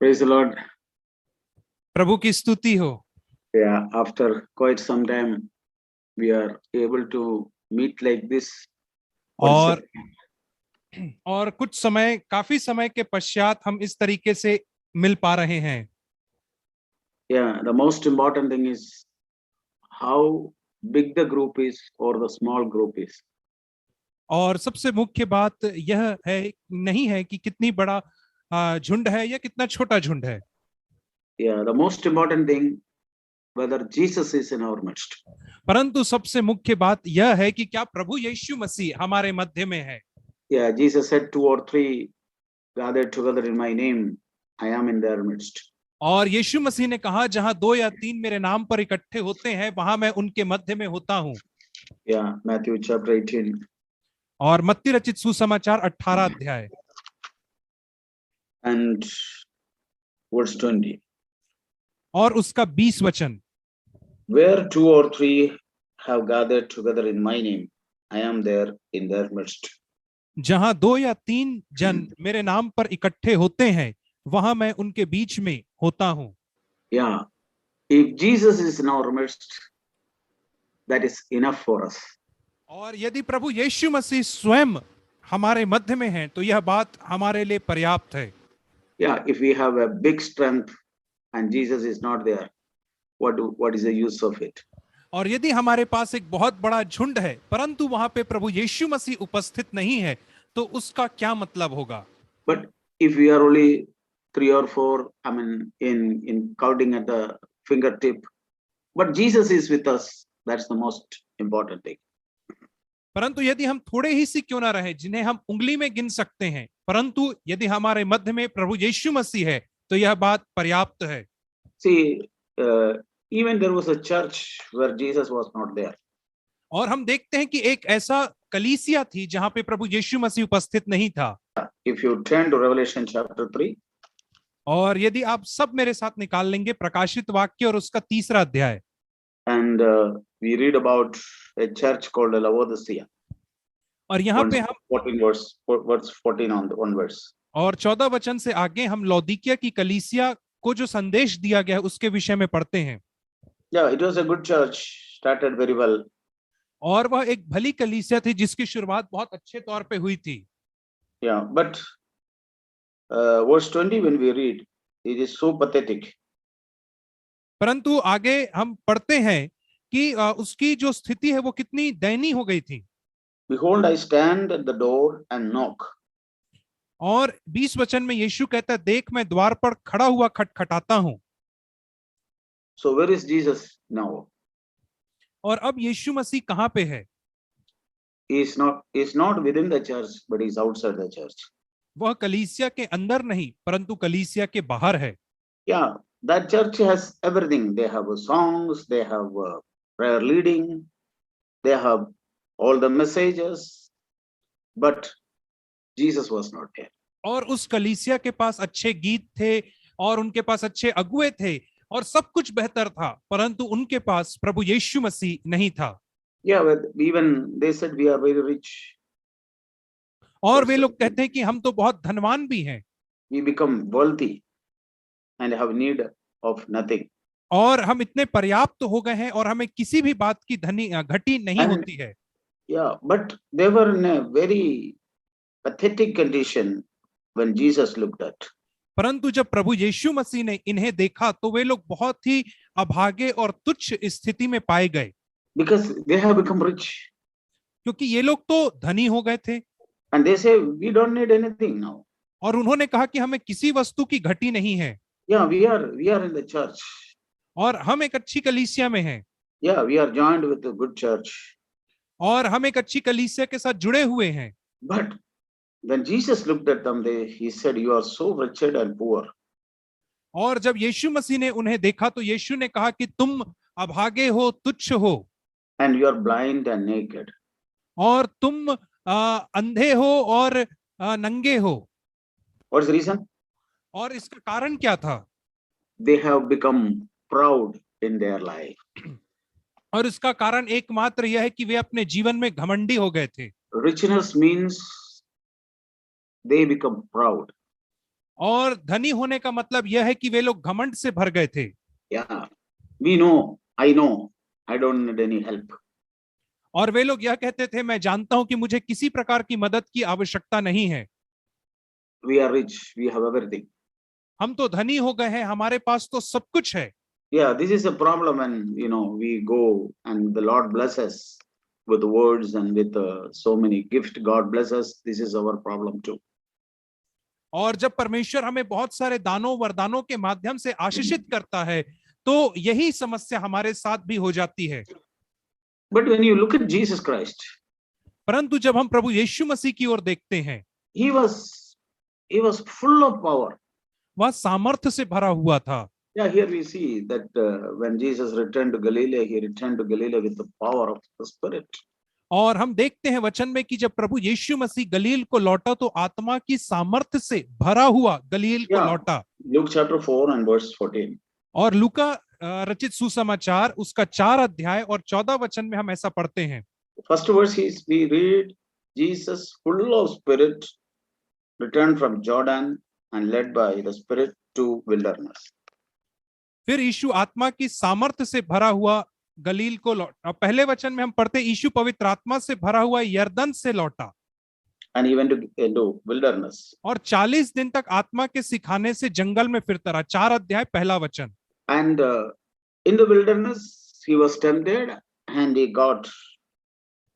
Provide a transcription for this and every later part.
Praise the Lord. प्रभु की स्तुति हो। Yeah, after quite some time, we are able to meet like this. और कुछ समय, काफी समय के पश्चात हम इस तरीके से मिल पा रहे हैं। Yeah, the most important thing is how big the group is or the small group is. और सबसे मुख्य बात यह है नहीं है कि कितनी बड़ा झुंड है या कितना छोटा झुंड है। Yeah, the most important thing whether Jesus is in our midst. परंतु सबसे मुख्य बात यह है कि क्या प्रभु यीशु मसीह हमारे मध्य में है। Yeah, Jesus said 2 or 3 gathered together in my name, I am in their midst. और यीशु मसीह ने कहा जहां 2 या 3 मेरे नाम पर इकट्ठे होते हैं वहां मैं उनके मध्य में होता हूं। Yeah, Matthew chapter 18. और मत्ती रचित सुसमाचार 18 अध्याय and verse 20. और उसका 20 वचन। Where 2 or 3 have gathered together in my name, I am there in their midst. जहां 2 या 3 जन मेरे नाम पर इकट्ठे होते हैं वहां मैं उनके बीच में होता हूं। Yeah, if Jesus is in our midst, that is enough for us. और यदि प्रभु यीशु मसीह स्वयं हमारे मध्य में हैं तो यह बात हमारे लिए पर्याप्त है। Yeah, if we have a big strength and Jesus is not there, what is the use of it? और यदि हमारे पास एक बहुत बड़ा झुंड है परंतु वहां पे प्रभु यीशु मसीह उपस्थित नहीं है तो उसका क्या मतलब होगा। But if we are only 3 or 4, I mean, in counting at the fingertip, but Jesus is with us, that's the most important thing. परंतु यदि हम थोड़े ही सी क्यों ना रहे जिन्हें हम उंगली में गिन सकते हैं परंतु यदि हमारे मध्य में प्रभु यीशु मसीह है तो यह बात पर्याप्त है। See, even there was a church where Jesus was not there. और हम देखते हैं कि एक ऐसा कलीसिया थी जहां पे प्रभु यीशु मसीह उपस्थित नहीं था। If you turn to Revelation chapter 3, और यदि आप सब मेरे साथ निकाल लेंगे प्रकाशित वाक्य और उसका 3रा अध्याय, and we read about a church called Laodicea. और यहाँ पे हम 14 verse 14 on verse. और 14 वचन से आगे हम लौदीकिया की कलीसिया को जो संदेश दिया गया है उसके विषय में पढ़ते हैं। Yeah, it was a good church, started very well. और वह एक भली कलीसिया थी जिसकी शुरुआत बहुत अच्छे तौर पे हुई थी। Yeah, but verse 20 when we read, it is so pathetic. परंतु आगे हम पढ़ते हैं कि उसकी जो स्थिति है वो कितनी दयनीय हो गई थी। Behold, I stand at the door and knock. और 20 वचन में यीशु कहता है देख मैं द्वार पर खड़ा हुआ खटखटाता हूं। So where is Jesus now? और अब यीशु मसीह कहां पे है? He is not within the church, but he is outside the church. वह कलीसिया के अंदर नहीं परंतु कलीसिया के बाहर है। Yeah, that church has everything. They have songs, they have prayer leading, they have all the messages, but Jesus was not there. और उस कलीसिया के पास अच्छे गीत थे और उनके पास अच्छे अगुए थे और सब कुछ बेहतर था परंतु उनके पास प्रभु यीशु मसीह नहीं था। Yeah, even they said we are very rich. और वे लोग कहते हैं कि हम तो बहुत धनवान भी हैं। We become wealthy and have need of nothing. और हम इतने पर्याप्त हो गए हैं और हमें किसी भी बात की घटी नहीं होती है। Yeah, but they were in a very pathetic condition when Jesus looked at. परंतु जब प्रभु यीशु मसीह ने इन्हें देखा तो वे लोग बहुत ही अभागे और तुच्छ स्थिति में पाए गए। Because they have become rich. क्योंकि ये लोग तो धनी हो गए थे। And they say we don't need anything now. और उन्होंने कहा कि हमें किसी वस्तु की घटी नहीं है। Yeah, we are in the church. और हम एक अच्छी कलीसिया में हैं। Yeah, we are joined with the good church. और हम एक अच्छी कलीसिया के साथ जुड़े हुए हैं। But when Jesus looked at them, he said, "You are so wretched and poor." और जब यीशु मसीह ने उन्हें देखा तो यीशु ने कहा कि तुम अभागे हो, तुच्छ हो। And you are blind and naked. और तुम अंधे हो और नंगे हो। What's the reason? और इसका कारण क्या था? They have become proud in their life. और इसका कारण एकमात्र यह है कि वे अपने जीवन में घमंडी हो गए थे। Richness means they become proud. और धनी होने का मतलब यह है कि वे लोग घमंड से भर गए थे। Yeah, we know, I don't need any help. और वे लोग यह कहते थे, मैं जानता हूं कि मुझे किसी प्रकार की मदद की आवश्यकता नहीं है। We are rich, we have everything. हम तो धनी हो गए हैं, हमारे पास तो सब कुछ है। Yeah, this is a problem when, we go and the Lord bless us with words and with so many gifts. God bless us. This is our problem too. और जब परमेश्वर हमें बहुत सारे दानों वरदानों के माध्यम से आशीषित करता है, तो यही समस्या हमारे साथ भी हो जाती है। But when you look at Jesus Christ, परंतु जब हम प्रभु यीशु मसीह की ओर देखते हैं, he was full of power. वह सामर्थ्य से भरा हुआ था। Yeah, here we see that when Jesus returned to Galilee, he returned to Galilee with the power of the Spirit. और हम देखते हैं वचन में कि जब प्रभु यीशु मसीह गलील को लौटा तो आत्मा की सामर्थ्य से भरा हुआ गलील को लौटा। Luke chapter 4 and verse 14. और लूका रचित सुसमाचार उसका 4 अध्याय और 14 वचन में हम ऐसा पढ़ते हैं। First verse is we read Jesus full of spirit returned from Jordan and led by the Spirit to wilderness. फिर यीशु आत्मा की सामर्थ्य से भरा हुआ गलील को लौटा। पहले वचन में हम पढ़ते यीशु पवित्र आत्मा से भरा हुआ यरदन से लौटा। And he went into wilderness. और 40 दिन तक आत्मा के सिखाने से जंगल में फिरता रहा। 4 अध्याय पहला वचन। And in the wilderness he was tempted and he got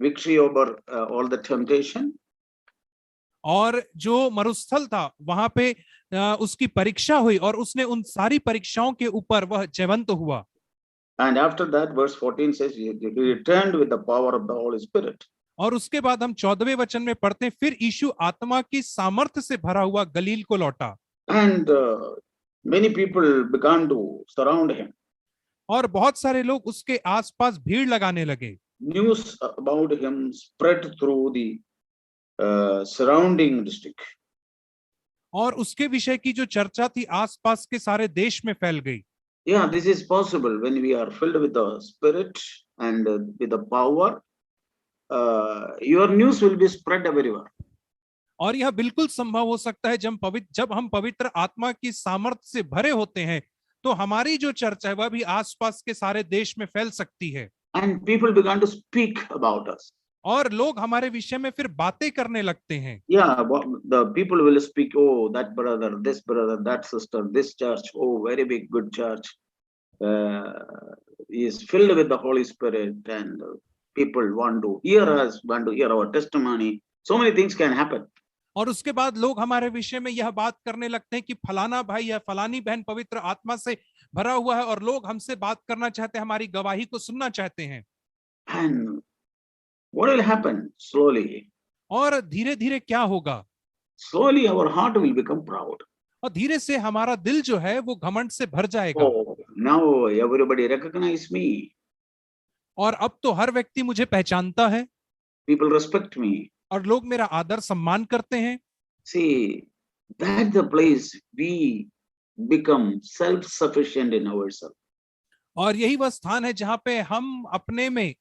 victory over all the temptation. और जो मरुस्थल था वहां पे उसकी परीक्षा हुई और उसने उन सारी परीक्षाओं के ऊपर वह जयवंत हुआ। And after that verse 14 says he returned with the power of the Holy Spirit. और उसके बाद हम 14वें वचन में पढ़ते हैं, फिर यीशु आत्मा की सामर्थ्य से भरा हुआ गलील को लौटा। And many people began to surround him. और बहुत सारे लोग उसके आसपास भीड़ लगाने लगे। News about him spread through the surrounding district. और उसके विषय की जो चर्चा थी आसपास के सारे देश में फैल गई। Yeah, this is possible when we are filled with the Spirit and with the power. Your news will be spread everywhere. और यह बिल्कुल संभव हो सकता है जब हम पवित्र आत्मा की सामर्थ्य से भरे होते हैं तो हमारी जो चर्चा है वह भी आसपास के सारे देश में फैल सकती है। And people began to speak about us. और लोग हमारे विषय में फिर बातें करने लगते हैं। Yeah, the people will speak, oh, that brother, that sister, this church, oh, very big, good church. He is filled with the Holy Spirit and people want to hear us, want to hear our testimony. So many things can happen. और उसके बाद लोग हमारे विषय में यह बात करने लगते हैं कि फलाना भाई या फलानी बहन पवित्र आत्मा से भरा हुआ है और लोग हमसे बात करना चाहते हैं, हमारी गवाही को सुनना चाहते हैं। And what will happen slowly? और धीरे धीरे क्या होगा? Slowly our heart will become proud. और धीरे से हमारा दिल जो है वो घमंड से भर जाएगा। Oh, now everybody recognize me. और अब तो हर व्यक्ति मुझे पहचानता है। People respect me. और लोग मेरा आदर सम्मान करते हैं। See, that's the place we become self-sufficient in ourselves. और यही वह स्थान है जहां पे हम अपने में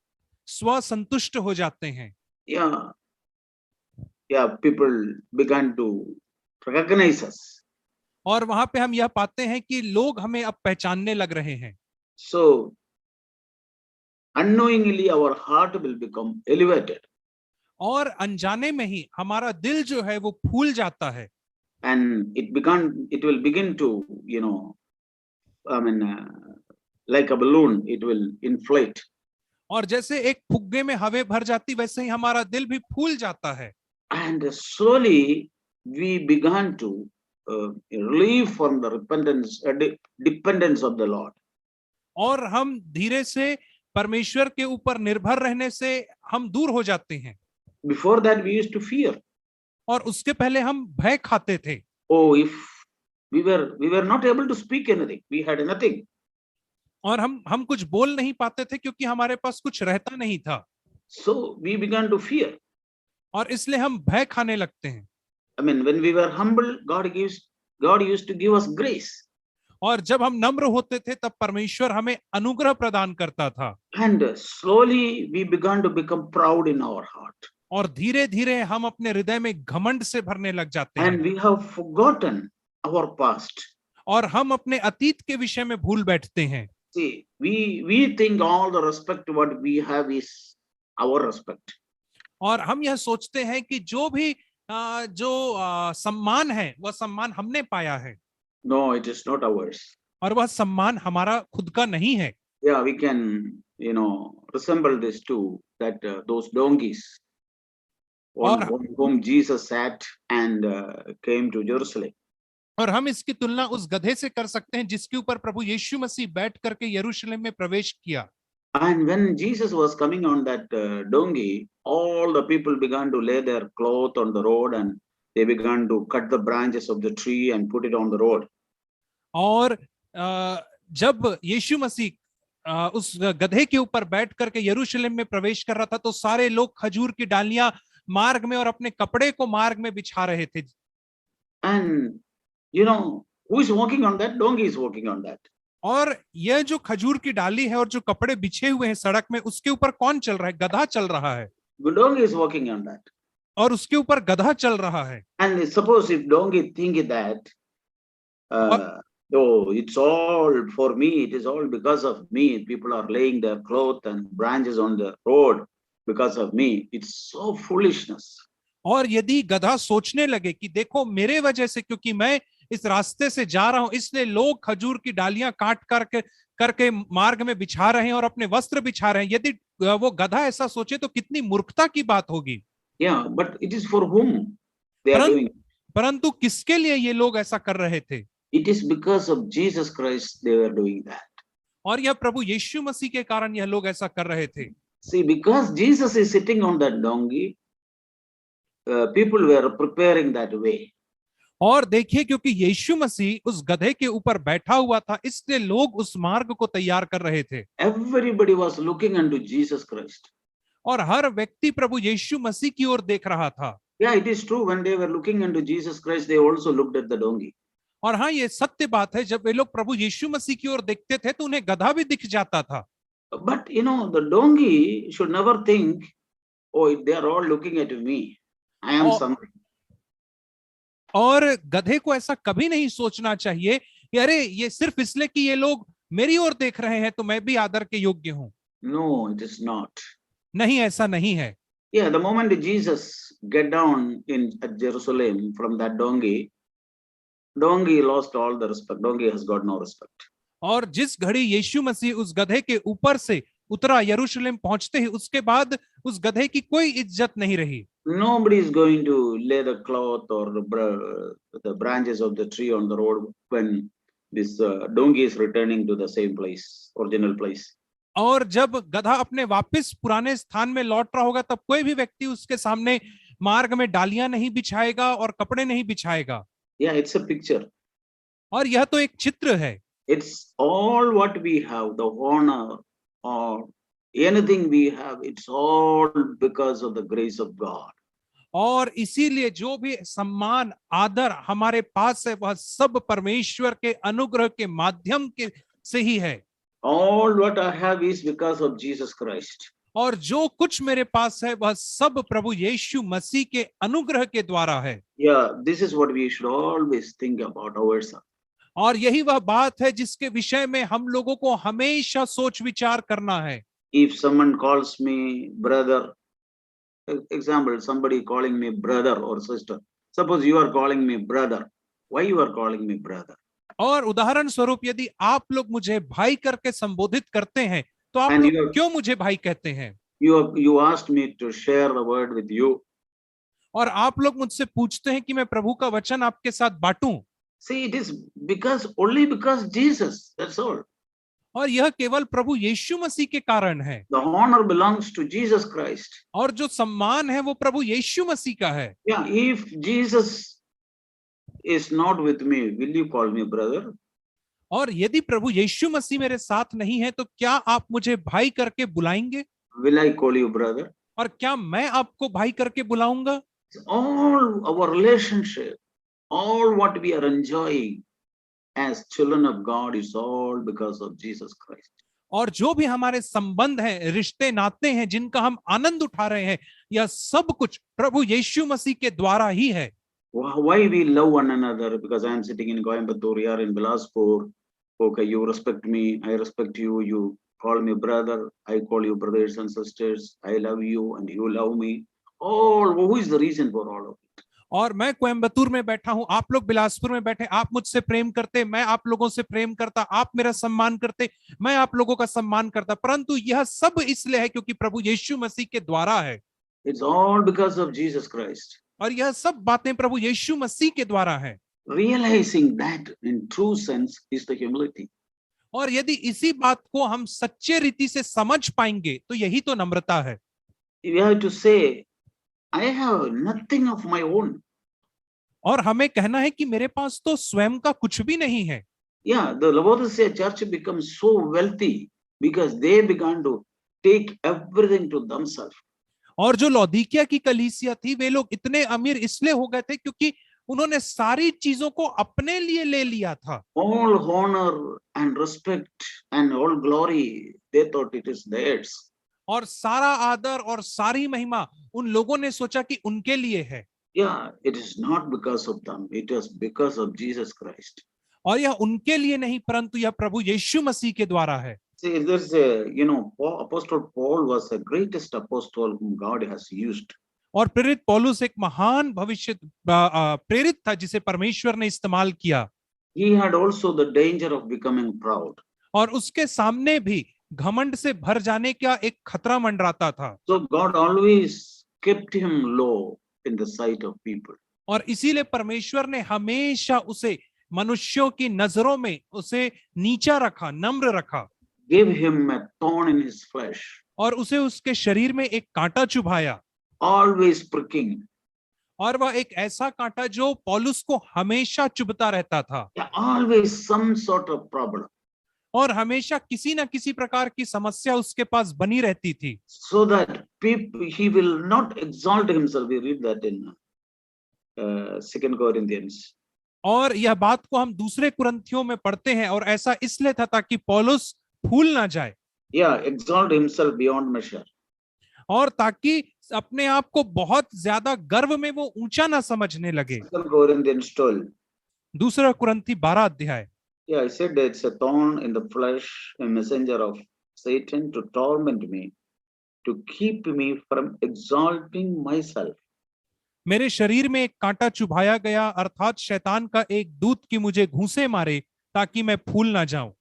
स्व संतुष्ट हो जाते हैं। Yeah, people began to recognize us. और वहां पे हम यह पाते हैं कि लोग हमें अब पहचानने लग रहे हैं। So, unknowingly our heart will become elevated. और अनजाने में ही हमारा दिल जो है वो फूल जाता है। And it will begin to, like a balloon, it will inflate. और जैसे एक फुग्गे में हवा भर जाती वैसे ही हमारा दिल भी फूल जाता है। And slowly we began to relieve from the dependence of the Lord. और हम धीरे से परमेश्वर के ऊपर निर्भर रहने से हम दूर हो जाते हैं। Before that we used to fear. और उसके पहले हम भय खाते थे। Oh, if we were not able to speak anything, we had nothing. और हम कुछ बोल नहीं पाते थे क्योंकि हमारे पास कुछ रहता नहीं था। So we began to fear. और इसलिए हम भय खाने लगते हैं। I mean, when we were humble, God used to give us grace. और जब हम नम्र होते थे तब परमेश्वर हमें अनुग्रह प्रदान करता था। And slowly we began to become proud in our heart. और धीरे धीरे हम अपने हृदय में घमंड से भरने लग जाते हैं। And we have forgotten our past. और हम अपने अतीत के विषय में भूल बैठते हैं। See, we think all the respect what we have is our respect. और हम यह सोचते हैं कि जो भी सम्मान है वह सम्मान हमने पाया है, No, it is not ours. और वह सम्मान हमारा खुद का नहीं है। Yeah, we can, resemble this too, that those donkeys on whom Jesus sat and came to Jerusalem. और हम इसकी तुलना उस गधे से कर सकते हैं जिसके ऊपर प्रभु यीशु मसीह बैठ करके यरूशलेम में प्रवेश किया। And when Jesus was coming on that donkey, all the people began to lay their cloth on the road and they began to cut the branches of the tree and put it on the road. और जब यीशु मसीह उस गधे के ऊपर बैठ करके यरूशलेम में प्रवेश कर रहा था तो सारे लोग खजूर की डालियां मार्ग में और अपने कपड़े को मार्ग में बिछा रहे थे। And who is walking on that? Donkey is walking on that. और यह जो खजूर की डाली है और जो कपड़े बिछे हुए हैं सड़क में, उसके ऊपर कौन चल रहा है? गधा चल रहा है। The donkey is walking on that. और उसके ऊपर गधा चल रहा है। And suppose if donkey think that, oh, it's all for me, it is all because of me. People are laying their cloth and branches on the road because of me. It's so foolishness. और यदि गधा सोचने लगे कि देखो मेरे वजह से, क्योंकि मैं इस रास्ते से जा रहा हूं इसलिए लोग खजूर की डालियां काट करके मार्ग में बिछा रहे हैं और अपने वस्त्र बिछा रहे हैं, यदि वो गधा ऐसा सोचे तो कितनी मूर्खता की बात होगी। Yeah, but it is for whom they are doing. परंतु किसके लिए ये लोग ऐसा कर रहे थे? It is because of Jesus Christ they were doing that. और यह प्रभु यीशु मसीह के कारण यह लोग ऐसा कर रहे थे। See, because Jesus is sitting on that donkey, people were preparing that way. और देखिए, क्योंकि यीशु मसीह उस गधे के ऊपर बैठा हुआ था इसलिए लोग उस मार्ग को तैयार कर रहे थे। Everybody was looking unto Jesus Christ. और हर व्यक्ति प्रभु यीशु मसीह की ओर देख रहा था। Yeah, it is true. When they were looking unto Jesus Christ, they also looked at the donkey. और हाँ, ये सत्य बात है, जब वे लोग प्रभु यीशु मसीह की ओर देखते थे तो उन्हें गधा भी दिख जाता था। But the donkey should never think, oh, they are all looking at me, I am something. और गधे को ऐसा कभी नहीं सोचना चाहिए कि अरे ये सिर्फ इसलिए कि ये लोग मेरी ओर देख रहे हैं तो मैं भी आदर के योग्य हूं। No, it is not. नहीं, ऐसा नहीं है। Yeah, the moment Jesus get down at Jerusalem from that donkey lost all the respect. Donkey has got no respect. और जिस घड़ी यीशु मसीह उस गधे के ऊपर से उतरा यरूशलेम पहुंचते ही उसके बाद उस गधे की कोई इज्जत नहीं रही। Nobody is going to lay the cloth or the branches of the tree on the road when this donkey is returning to the same place, original place. और जब गधा अपने वापस पुराने स्थान में लौट रहा होगा तब कोई भी व्यक्ति उसके सामने मार्ग में डालियां नहीं बिछाएगा और कपड़े नहीं बिछाएगा। Yeah, it's a picture. और यह तो एक चित्र है। It's all what we have, the honor or anything we have, it's all because of the grace of God. और इसीलिए जो भी सम्मान आदर हमारे पास है वह सब परमेश्वर के अनुग्रह के माध्यम के से ही है। All what I have is because of Jesus Christ. और जो कुछ मेरे पास है वह सब प्रभु यीशु मसीह के अनुग्रह के द्वारा है। Yeah, this is what we should always think about ourselves. और यही वह बात है जिसके विषय में हम लोगों को हमेशा सोच विचार करना है। If someone calls me brother, example, somebody calling me brother or sister. Suppose you are calling me brother. Why you are calling me brother? और उदाहरण स्वरूप यदि आप लोग मुझे भाई करके संबोधित करते हैं तो आप लोग क्यों मुझे भाई कहते हैं? You asked me to share the word with you. और आप लोग मुझसे पूछते हैं कि मैं प्रभु का वचन आपके साथ बांटूं। See, it is only because Jesus, that's all. और यह केवल प्रभु यीशु मसीह के कारण है। The honor belongs to Jesus Christ. और जो सम्मान है वो प्रभु यीशु मसीह का है। Yeah, if Jesus is not with me, will you call me brother? और यदि प्रभु यीशु मसीह मेरे साथ नहीं है तो क्या आप मुझे भाई करके बुलाएंगे? Will I call you brother? और क्या मैं आपको भाई करके बुलाऊंगा? All our relationship, all what we are enjoying as children of God is all because of Jesus Christ. और जो भी हमारे संबंध हैं, रिश्ते नाते हैं जिनका हम आनंद उठा रहे हैं, यह सब कुछ प्रभु यीशु मसीह के द्वारा ही है। Why we love one another? Because I am sitting in Coimbatore or in Bilaspur. Okay, you respect me, I respect you. You call me brother, I call you brothers and sisters. I love you and you love me. All who is the reason for all of it? और मैं कोयम्बतूर में बैठा हूं, आप लोग बिलासपुर में बैठे, आप मुझसे प्रेम करते, मैं आप लोगों से प्रेम करता, आप मेरा सम्मान करते, मैं आप लोगों का सम्मान करता, परंतु यह सब इसलिए है क्योंकि प्रभु यीशु मसीह के द्वारा है। It's all because of Jesus Christ. और यह सब बातें प्रभु यीशु मसीह के द्वारा है। Realizing that in true sense is the humility. और यदि इसी बात को हम सच्चे रीति से समझ पाएंगे तो यही तो नम्रता है। You have to say, I have nothing of my own. और हमें कहना है कि मेरे पास तो स्वयं का कुछ भी नहीं है। Yeah, the Laodicea church becomes so wealthy because they began to take everything to themselves. और जो लौदीकिया की कलीसिया थी, वे लोग इतने अमीर इसलिए हो गए थे क्योंकि उन्होंने सारी चीजों को अपने लिए ले लिया था। All honor and respect and all glory, they thought it is theirs. और सारा आदर और सारी महिमा उन लोगों ने सोचा कि उनके लिए है। Yeah, it is not because of them, it is because of Jesus Christ. और यह उनके लिए नहीं परंतु यह प्रभु यीशु मसीह के द्वारा है। See, there's a, Apostle Paul was the greatest apostle whom God has used. और प्रेरित पौलुस एक महान भविष्य प्रेरित था जिसे परमेश्वर ने इस्तेमाल किया। He had also the danger of becoming proud. और उसके सामने भी घमंड से भर जाने का एक खतरा मंडराता था। So God always kept him low in the sight of people. और इसीलिए परमेश्वर ने हमेशा उसे मनुष्यों की नजरों में उसे नीचा रखा, नम्र रखा। Gave him a thorn in his flesh. और उसे उसके शरीर में एक कांटा चुभाया। Always pricking. और वह एक ऐसा कांटा जो पौलुस को हमेशा चुभता रहता था। Yeah, always some sort of problem. और हमेशा किसी न किसी प्रकार की समस्या उसके पास बनी रहती थी। So that he will not exalt himself. We read that in 2 Corinthians. और यह बात को हम दूसरे कुरिन्थियों में पढ़ते हैं और ऐसा इसलिए था ताकि पौलुस फूल ना जाए। Yeah, exalt himself beyond measure. और ताकि अपने आप को बहुत ज्यादा गर्व में वो ऊंचा ना समझने लगे। 2 Corinthians 12. दूसरा कुरिन्थी 12 अध्याय। Yeah, I said it's a thorn in the flesh, a messenger of Satan to torment me, to keep me from exalting myself. मेरे शरीर में एक कांटा चुभाया गया, अर्थात शैतान का एक दूत की मुझे घूंसे मारे ताकि मैं फूल ना जाऊं।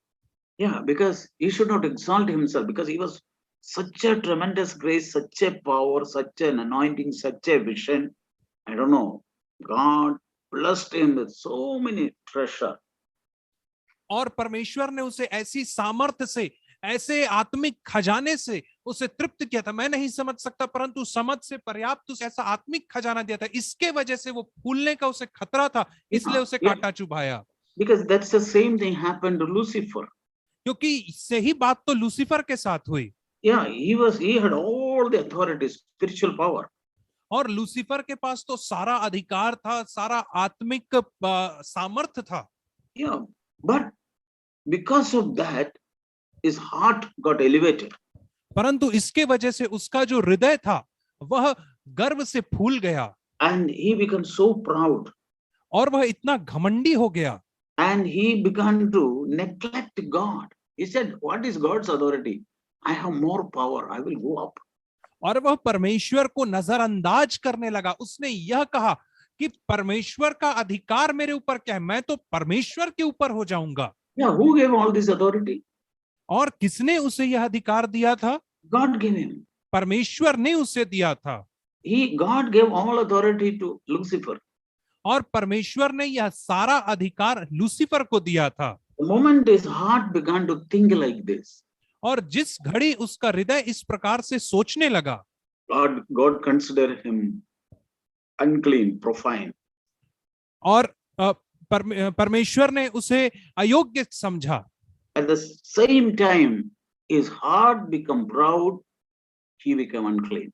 Yeah, because he should not exalt himself, because he was such a tremendous grace, such a power, such an anointing, such a vision. I don't know. God blessed him with so many treasure. और परमेश्वर ने उसे ऐसी सामर्थ्य से, ऐसे आत्मिक खजाने से उसे तृप्त किया था। मैं नहीं समझ सकता परंतु समझ से पर्याप्त उसे ऐसा आत्मिक खजाना दिया था। इसके वजह से वो फूलने का उसे खतरा था, इसलिए उसे कांटा चुभाया। Because that's the same thing happened to Lucifer. क्योंकि इससे ही बात तो लूसीफर के साथ हुई। Yeah, he had all the authority, spiritual power. और लूसीफर के पास तो सारा अधिकार था, सारा आत्मिक सामर्थ्य था। Yeah, but because of that, his heart got elevated. परंतु इसके वजह से उसका जो हृदय था वह गर्व से फूल गया। And he became so proud. और वह इतना घमंडी हो गया। And he began to neglect God. He said, what is God's authority? I have more power. I will go up. और वह परमेश्वर को नजरअंदाज करने लगा। उसने यह कहा कि परमेश्वर का अधिकार मेरे ऊपर क्या है, मैं तो परमेश्वर के ऊपर हो जाऊंगा। Yeah, who gave all this authority? और किसने उसे यह अधिकार दिया था? God gave him. परमेश्वर ने उसे दिया था। God gave all authority to Lucifer. और परमेश्वर ने यह सारा अधिकार लूसीफर को दिया था। The moment his heart began to think like this, और जिस घड़ी उसका हृदय इस प्रकार से सोचने लगा, God considered him unclean, profane. और परमेश्वर ने उसे अयोग्य समझा। At the same time, his heart became proud, he became unclean.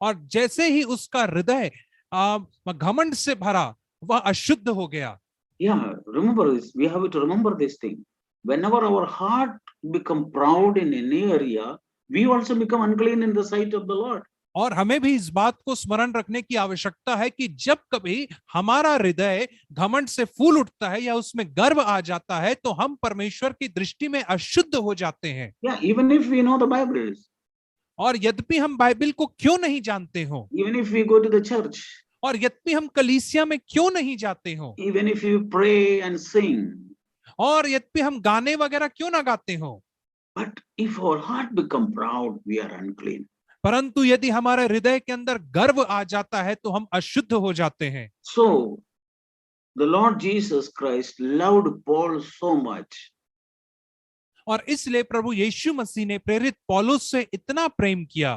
और जैसे ही उसका हृदय घमंड से भरा, वह अशुद्ध हो गया। Yeah, remember this. We have to remember this thing. Whenever our heart become proud in any area, we also become unclean in the sight of the Lord. और हमें भी इस बात को स्मरण रखने की आवश्यकता है कि जब कभी हमारा हृदय घमंड से फूल उठता है या उसमें गर्व आ जाता है तो हम परमेश्वर की दृष्टि में अशुद्ध हो जाते हैं। Yeah, even if we know the Bible, और यद्यपि हम बाइबल को क्यों नहीं जानते हो, even if we go to the church, और यद्यपि हम कलीसिया में क्यों नहीं जाते हो, even if you pray and sing, और यद्यपि हम गाने वगैरह क्यों ना गाते हो, but if our heart become proud, we are unclean. परंतु यदि हमारे हृदय के अंदर गर्व आ जाता है तो हम अशुद्ध हो जाते हैं। So the Lord Jesus Christ loved Paul so much. और इसलिए प्रभु यीशु मसीह ने प्रेरित पौलुस से इतना प्रेम किया।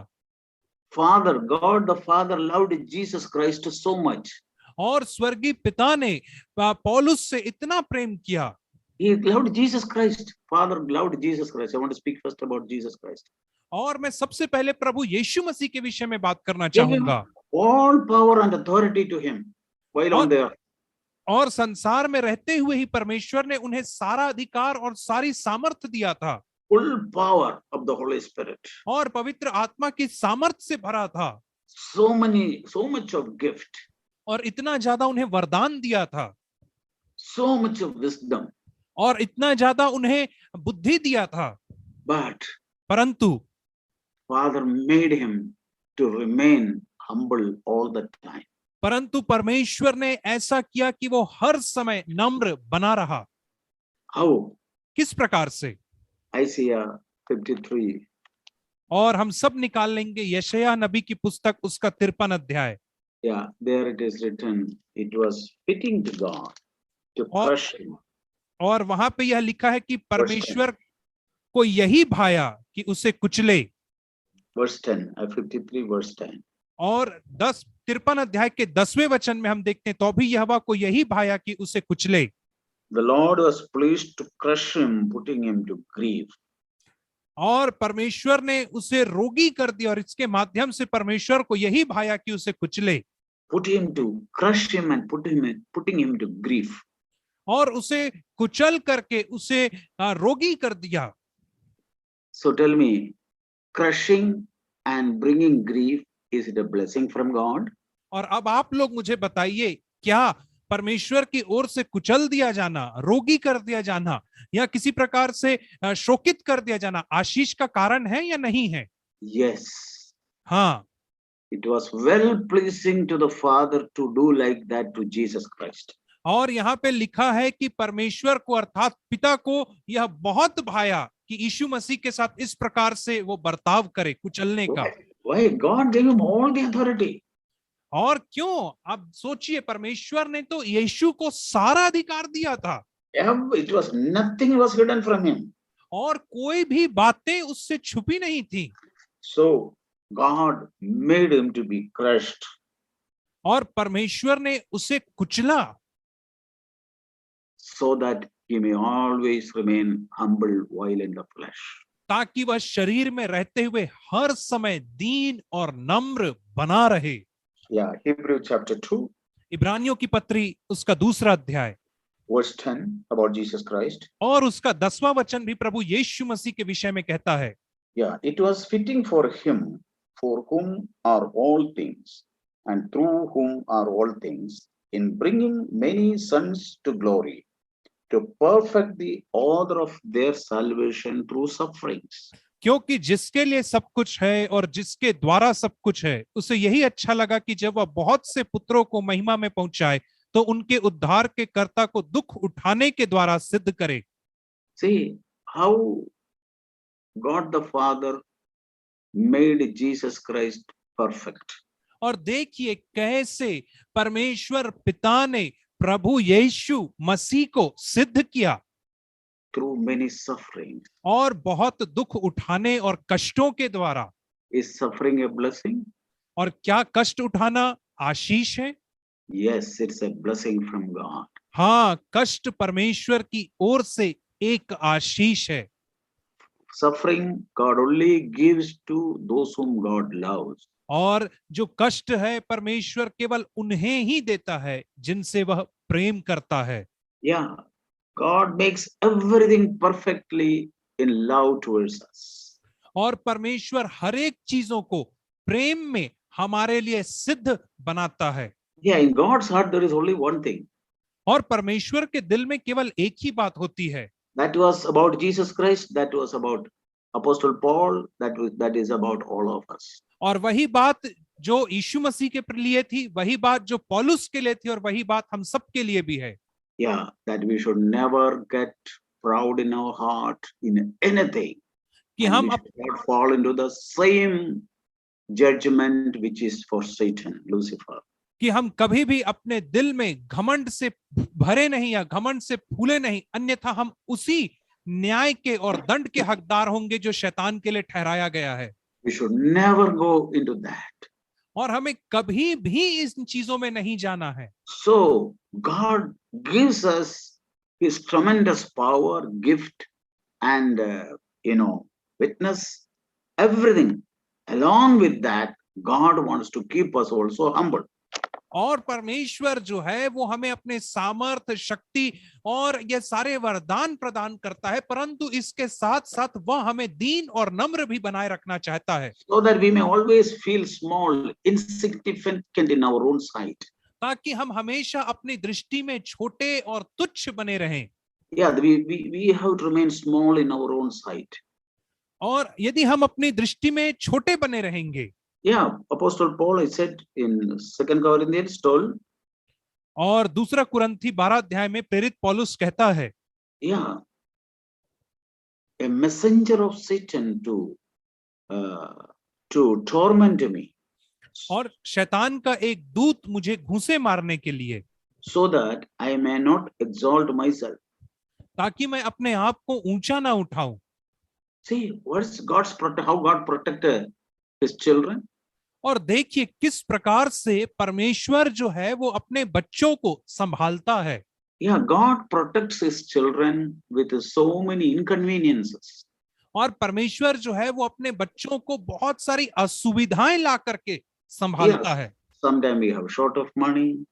Father, God the Father loved Jesus Christ so much. और स्वर्गीय पिता ने पौलुस से इतना प्रेम किया। He loved Jesus Christ. Father loved Jesus Christ. I want to speak first about Jesus Christ. और मैं सबसे पहले प्रभु यीशु मसीह के विषय में बात करना Gave him चाहूंगा। all power and authority to him while on the earth. और संसार में रहते हुए ही परमेश्वर ने उन्हें सारा अधिकार और सारी सामर्थ्य दिया था। Full power of the Holy Spirit. और पवित्र आत्मा की सामर्थ्य से भरा था। So much of gift. और इतना ज्यादा उन्हें वरदान दिया था। So much of wisdom. और इतना ज्यादा उन्हें बुद्धि दिया था। But परंतु Father made him to remain humble all the time. परंतु परमेश्वर ने ऐसा किया कि वो हर समय नम्र बना रहा। How? किस प्रकार से? Isaiah 53. और हम सब निकाल लेंगे यशायाह नबी की पुस्तक उसका 53 अध्याय। Yeah, there it is written. It was fitting to God to crush him. और वहां पे यह लिखा है कि परमेश्वर को यही भाया कि उसे कुचले। Verse 10, 53 verse 10. और 53 अध्याय के 10वें वचन में हम देखते हैं तो भी यहोवा को यही भाया कि उसे कुचले। The Lord was pleased to crush him, putting him to grief. और परमेश्वर ने उसे रोगी कर दिया और इसके माध्यम से परमेश्वर को यही भाया कि उसे कुचले। Put him to crush him and putting him to grief. और उसे कुचल करके उसे रोगी कर दिया। So tell me, crushing and bringing grief, is it a blessing from God? और अब आप लोग मुझे बताइए, क्या परमेश्वर की ओर से कुचल दिया जाना, रोगी कर दिया जाना या किसी प्रकार से शोकित कर दिया जाना आशीष का कारण है या नहीं है? Yes. हाँ, It was well pleasing to the Father to do like that to Jesus Christ. और यहाँ पे लिखा है कि परमेश्वर को अर्थात पिता को यह बहुत भाया कि यीशु मसीह के साथ इस प्रकार से वो बर्ताव करे, कुचलने का। Why? God gave him all the authority. और क्यों? आप सोचिए, परमेश्वर ने तो यीशु को सारा अधिकार दिया था। It was nothing was hidden from him. और कोई भी बातें उससे छुपी नहीं थी। So God made him to be crushed. और परमेश्वर ने उसे कुचला so that he may always remain humble while in the flesh. ताकि वह शरीर में रहते हुए हर समय दीन और नम्र बना रहे। Yeah, Hebrew chapter 2. इब्रानियों की पत्री उसका 2 अध्याय verse 10 about Jesus Christ. और उसका 10वां वचन भी प्रभु यीशु मसीह के विषय में कहता है। Yeah, it was fitting for him, for whom are all things, and through whom are all things, in bringing many sons to glory, to perfect the order of their salvation through sufferings. क्योंकि जिसके लिए सब कुछ है और जिसके द्वारा सब कुछ है, उसे यही अच्छा लगा कि जब वह बहुत से पुत्रों को महिमा में पहुंचाए तो उनके उद्धार के कर्ता को दुख उठाने के द्वारा सिद्ध करे। See how God the Father made Jesus Christ perfect. और देखिए कैसे परमेश्वर पिता ने प्रभु यीशु मसीह को सिद्ध किया through many sufferings. और बहुत दुख उठाने और कष्टों के द्वारा। Is suffering a blessing? और क्या कष्ट उठाना आशीष है? Yes, it's a blessing from God. हाँ, कष्ट परमेश्वर की ओर से एक आशीष है। Suffering God only gives to those whom God loves. और जो कष्ट है परमेश्वर केवल उन्हें ही देता है जिनसे वह प्रेम करता है। Yeah, God makes everything perfectly in love towards us. और परमेश्वर हर एक चीजों को प्रेम में हमारे लिए सिद्ध बनाता है। Yeah, in God's heart, there is only one thing. और परमेश्वर के दिल में केवल एक ही बात होती है। That was about Jesus Christ. That was about Apostle Paul. That is about all of us. और वही बात जो यीशु मसीह के लिए थी, वही बात जो पौलुस के लिए थी, और वही बात हम सब के लिए भी है। Yeah, that we should never get proud in our heart in anything. कि And हम we should not fall into the same judgment which is for Satan, Lucifer. कि हम कभी भी अपने दिल में घमंड से भरे नहीं या घमंड से फूले नहीं, अन्यथा हम उसी न्याय के और दंड के हकदार होंगे जो शैतान के लिए ठहराया गया है। We should never go into that. और हमें कभी भी इन चीजों में नहीं जाना है। So God gives us His tremendous power, gift, and witness, everything. Along with that, God wants to keep us also humble. और परमेश्वर जो है वो हमें अपने सामर्थ, शक्ति और ये सारे वरदान प्रदान करता है, परंतु इसके साथ साथ वह हमें दीन और नम्र भी बनाए रखना चाहता है, So that we may always feel small, insignificant in our own sight. ताकि हम हमेशा अपनी दृष्टि में छोटे और तुच्छ बने रहें। Yeah, we have to remain small in our own sight. और यदि हम अपनी दृष्टि में छोटे बने रहेंगे, Yeah, Apostle Paul, I said in 2 Corinthians, told. और दूसरा कुरिन्थी 12 अध्याय में प्रेरित पौलुस कहता है, Yeah, a messenger of Satan to torment me. और शैतान का एक दूत मुझे घूंसे मारने के लिए, So that I may not exalt myself. ताकि मैं अपने आप को ऊंचा ना उठाऊं। See, what's how God protected His children? और देखिए किस प्रकार से परमेश्वर जो है वो अपने बच्चों को संभालता है। Yeah, God protects His children with so many inconveniences. और परमेश्वर जो है वो अपने बच्चों को बहुत सारी असुविधाएं ला करके संभालता है। Sometimes we have short of money.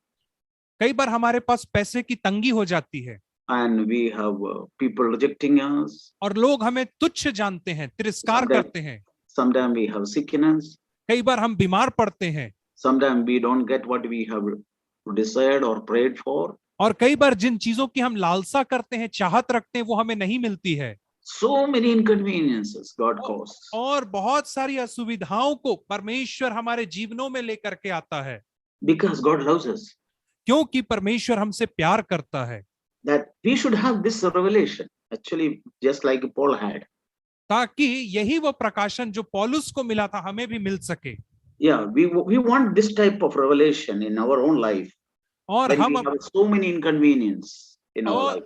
कई बार हमारे पास पैसे की तंगी हो जाती है, And we have people rejecting us. और लोग हमें तुच्छ जानते हैं, तिरस्कार करते हैं। Sometimes we have sickness. कई बार हम बीमार पड़ते हैं। Sometimes we don't get what we have desired or prayed for. और कई बार जिन चीजों की हम लालसा करते हैं, चाहत रखते हैं, वो हमें नहीं मिलती है। So many inconveniences God causes. और बहुत सारी असुविधाओं को परमेश्वर हमारे जीवनों में लेकर के आता है। Because God loves us. क्योंकि परमेश्वर हमसे प्यार करता है। That we should have this revelation. Actually, just like Paul had. ताकि यही वो प्रकाशन जो पौलुस को मिला था हमें भी मिल सके। Yeah, we want this type of revelation in our own life. और When हम we have so many inconvenience in our life.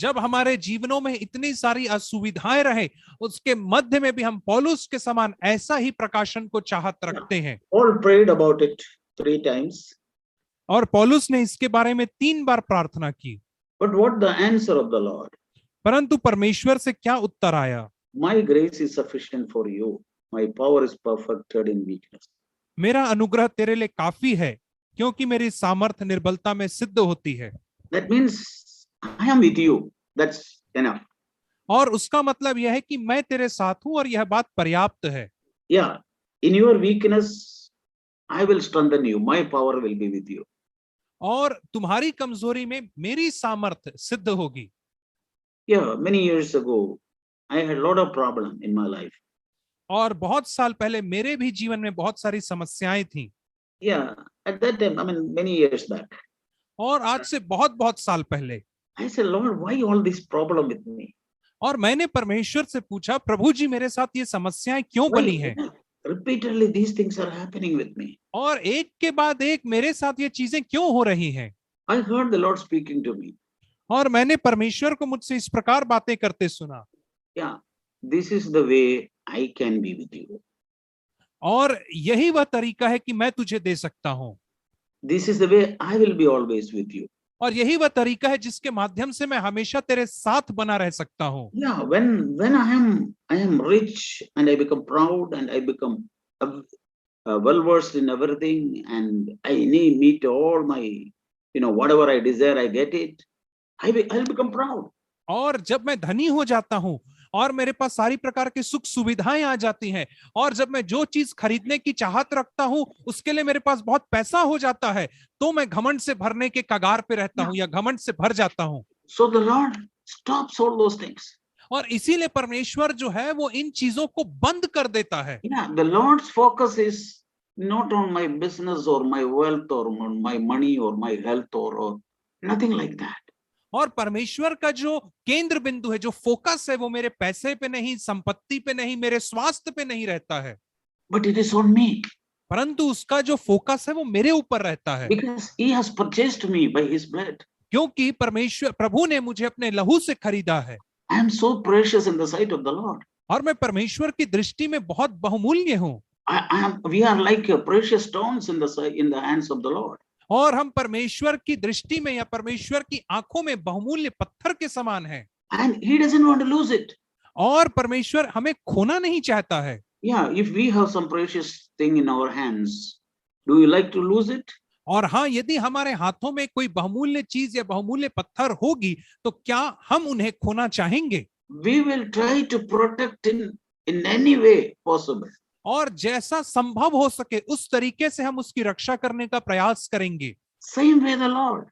जब हमारे जीवनों में इतनी सारी असुविधाएं रहे, उसके मध्य में भी हम पौलुस के समान ऐसा ही प्रकाशन को चाहत रखते हैं। Paul prayed about it 3 times. और पौलुस ने इसके बारे में 3 बार प्रार्थना की। But what the answer of the Lord? परंतु परमेश्वर से क्या उत्तर आया? My grace is sufficient for you. My power is perfected in weakness. मेरा अनुग्रह तेरे लिए काफी है, क्योंकि मेरी सामर्थ्य निर्बलता में सिद्ध होती है। That means I am with you. That's enough. और उसका मतलब यह है कि मैं तेरे साथ हूं और यह बात पर्याप्त है। Yeah, in your weakness, I will strengthen you. My power will be with you. और तुम्हारी कमजोरी में मेरी सामर्थ्य सिद्ध होगी। Yeah, many years ago, I had a lot of problem in my life. और बहुत साल पहले मेरे भी जीवन में बहुत सारी समस्याएं थी। Yeah, at that time, I mean, many years back. और आज से बहुत साल पहले I said, Lord, why all this problem with me? और मैंने परमेश्वर से पूछा, प्रभु जी मेरे साथ ये समस्याएं क्यों Why? बनी हैं? Repeatedly, these things are happening with me. और एक के बाद एक मेरे साथ ये चीजें क्यों हो रही हैं? I heard the Lord speaking to me. और मैंने परमेश्वर को मुझसे इस प्रकार बातें करते सुना। Yeah, this is the way I can be with you. और यही वह तरीका है कि मैं तुझे दे सकता हूं। This is the way I will be always with you. और यही वह तरीका है जिसके माध्यम से मैं हमेशा तेरे साथ बना रह सकता हूं। Yeah, when I am rich and I become proud and I become well versed in everything and I meet all my, whatever I desire, I get it. I'll become proud. और जब मैं धनी हो जाता हूं और मेरे पास सारी प्रकार की सुख सुविधाएं आ जाती हैं, और जब मैं जो चीज खरीदने की चाहत रखता हूं उसके लिए मेरे पास बहुत पैसा हो जाता है, तो मैं घमंड से भरने के कगार पे रहता हूं या घमंड से भर जाता हूं। So the Lord stops all those things. और इसीलिए परमेश्वर जो है वो इन चीजों को बंद कर देता है। Yeah, the Lord's focus is not on my business or my wealth or on my money or my health or nothing like that. और परमेश्वर का जो केंद्र बिंदु है, जो फोकस है, वो मेरे पैसे पे नहीं, संपत्ति पे नहीं, मेरे स्वास्थ्य पे नहीं रहता है, But it is on me परंतु उसका जो फोकस है वो मेरे ऊपर रहता है, because He has purchased me by His blood. क्योंकि परमेश्वर प्रभु ने मुझे अपने लहू से खरीदा है। I am so precious in the sight of the Lord. और मैं परमेश्वर की दृष्टि में बहुत बहुमूल्य हूँ। We are like precious stones in the hands of the Lord. और हम परमेश्वर की दृष्टि में या परमेश्वर की आंखों में बहुमूल्य पत्थर के समान हैं। And He doesn't want to lose it. और परमेश्वर हमें खोना नहीं चाहता है। Yeah, if we have some precious thing in our hands, do you like to lose it? और हाँ, यदि हमारे हाथों में कोई बहुमूल्य चीज या बहुमूल्य पत्थर होगी तो क्या हम उन्हें खोना चाहेंगे? We will try to protect in any way possible. और जैसा संभव हो सके उस तरीके से हम उसकी रक्षा करने का प्रयास करेंगे। Same way the Lord.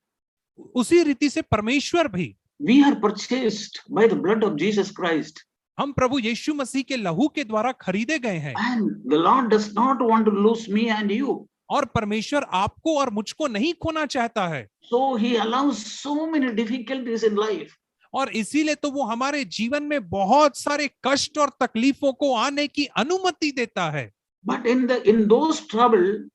उसी रीति से परमेश्वर भी। We are purchased by the blood of Jesus Christ. हम प्रभु यीशु मसीह के लहू के द्वारा खरीदे गए हैं। And the Lord does not want to lose me and you. और परमेश्वर आपको और मुझको नहीं खोना चाहता है। So He allows so many difficulties in life. और इसीलिए तो वो हमारे जीवन में बहुत सारे कष्ट और तकलीफों को आने की अनुमति देता है। But in those trouble,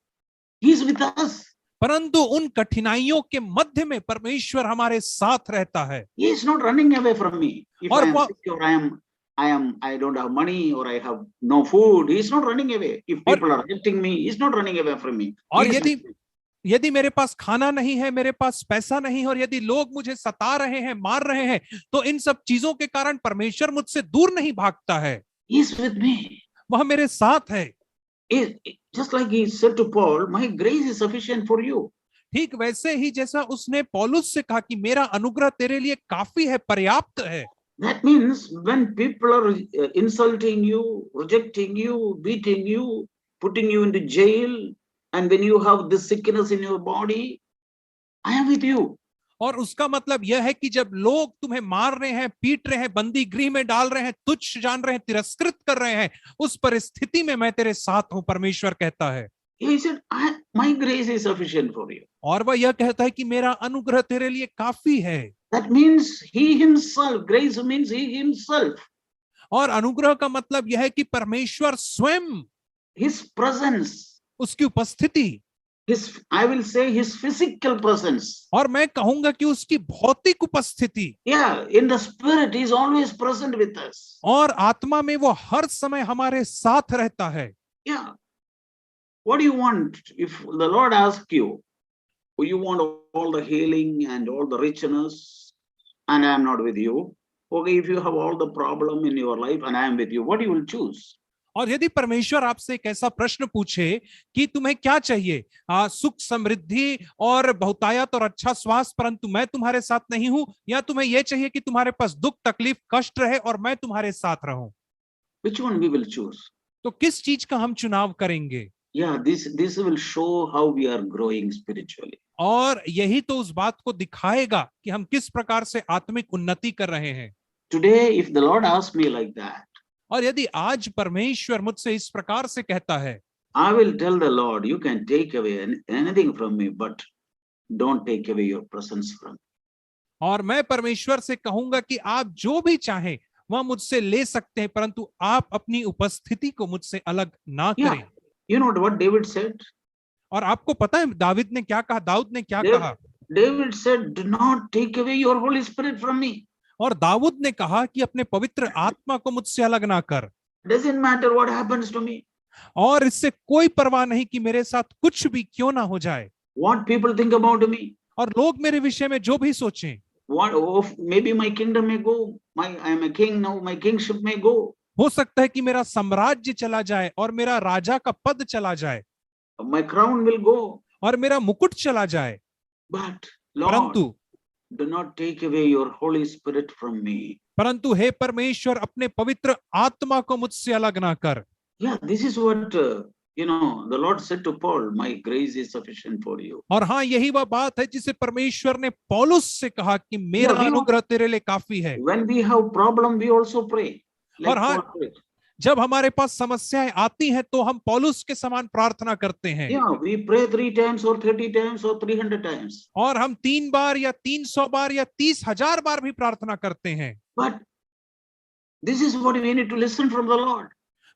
He is with us. परंतु उन कठिनाइयों के मध्य में परमेश्वर हमारे साथ रहता है। He is not running away from me. If और I am sick or I don't have money or I have no food, He is not running away. If people are rejecting me, He is not running away from me. और यदि मेरे पास खाना नहीं है, मेरे पास पैसा नहीं है, और यदि लोग मुझे सता रहे हैं, मार रहे हैं, तो इन सब चीजों के कारण परमेश्वर मुझसे दूर नहीं भागता है। He is with me. वह मेरे साथ है। Just like He said to Paul, my grace is sufficient for you. ठीक वैसे ही जैसा उसने पौलुस से कहा कि मेरा अनुग्रह तेरे लिए काफी है, पर्याप्त है। That means when people are insulting you, rejecting you, beating you, putting you into jail, and when you have this sickness in your body, I am with you. और उसका मतलब यह है कि जब लोग तुम्हें मार रहे हैं, पीट रहे हैं, बंदी गृह में डाल रहे हैं, तुच्छ जान रहे हैं, तिरस्कृत कर रहे हैं, उस परिस्थिति में मैं तेरे साथ हूं, परमेश्वर कहता है। He said, my grace is sufficient for you. और वह यह कहता है कि मेरा अनुग्रह तेरे लिए काफी है। That means He Himself, grace means He Himself. और अनुग्रह का मतलब यह है कि परमेश्वर स्वयं, His presence, उसकी उपस्थिति, I will say His physical presence. और मैं कहूंगा कि उसकी भौतिक उपस्थिति। Yeah, in the spirit He is always present with us. और आत्मा में वो हर समय हमारे साथ रहता है। Yeah. What do you want? If the Lord asks you, you want all the healing and all the richness, and I am not with you. Okay, if you have all the problem in your life and I am with you, what you will choose? और यदि परमेश्वर आपसे एक ऐसा प्रश्न पूछे कि तुम्हें क्या चाहिए, सुख, समृद्धि और बहुतायत और अच्छा स्वास्थ्य, परंतु मैं तुम्हारे साथ नहीं हूं, या तुम्हें यह चाहिए कि तुम्हारे पास दुख, तकलीफ, कष्ट रहे और मैं तुम्हारे साथ रहूं, Which one we will choose? तो किस चीज का हम चुनाव करेंगे? Yeah, this will show how we are growing spiritually. और यही तो उस बात को दिखाएगा कि हम किस प्रकार से आत्मिक उन्नति कर रहे हैं। Today, if the Lord asks me like that, और यदि आज परमेश्वर मुझसे इस प्रकार से कहता है, I will tell the Lord, you can take away anything from me, but don't take away your presence from me. और मैं परमेश्वर से कहूंगा कि आप जो भी चाहें वह मुझसे ले सकते हैं, परंतु आप अपनी उपस्थिति को मुझसे अलग ना करें। You know what David said? और आपको पता है दाऊद ने क्या कहा? दाऊद ने क्या कहा? David said, do not take away your Holy Spirit from me. और दाऊद ने कहा कि अपने पवित्र आत्मा को मुझसे अलग ना कर। Doesn't matter what happens to me. और इससे कोई परवाह नहीं कि मेरे साथ कुछ भी क्यों ना हो जाए। What people think about me. और लोग मेरे विषय में जो भी सोचें। Maybe my kingdom may go. I am a king now. My kingship may go. हो सकता है कि मेरा साम्राज्य चला जाए और मेरा राजा का पद चला जाए। My crown will go. और मेरा मुकुट चला जाए। But Lord, परंतु do not take away your Holy Spirit from me. परंतु हे परमेश्वर अपने पवित्र आत्मा को मुझसे अलग ना कर। Yeah, this is what, the Lord said to Paul, my grace is sufficient for you. और हाँ, यही वह बात है जिसे परमेश्वर ने पौलुस से कहा कि मेरा Yeah, अनुग्रह तेरे लिए काफी है। When we have problem, we also pray. Like और हाँ, Paul prayed. जब हमारे पास समस्याएं आती हैं तो हम पौलुस के समान प्रार्थना करते हैं। Yeah, we pray 3 times or 30 times or 300 times. और हम 3 बार या 300 बार या 30,000 बार भी प्रार्थना करते हैं। But this is what we need to listen from the Lord.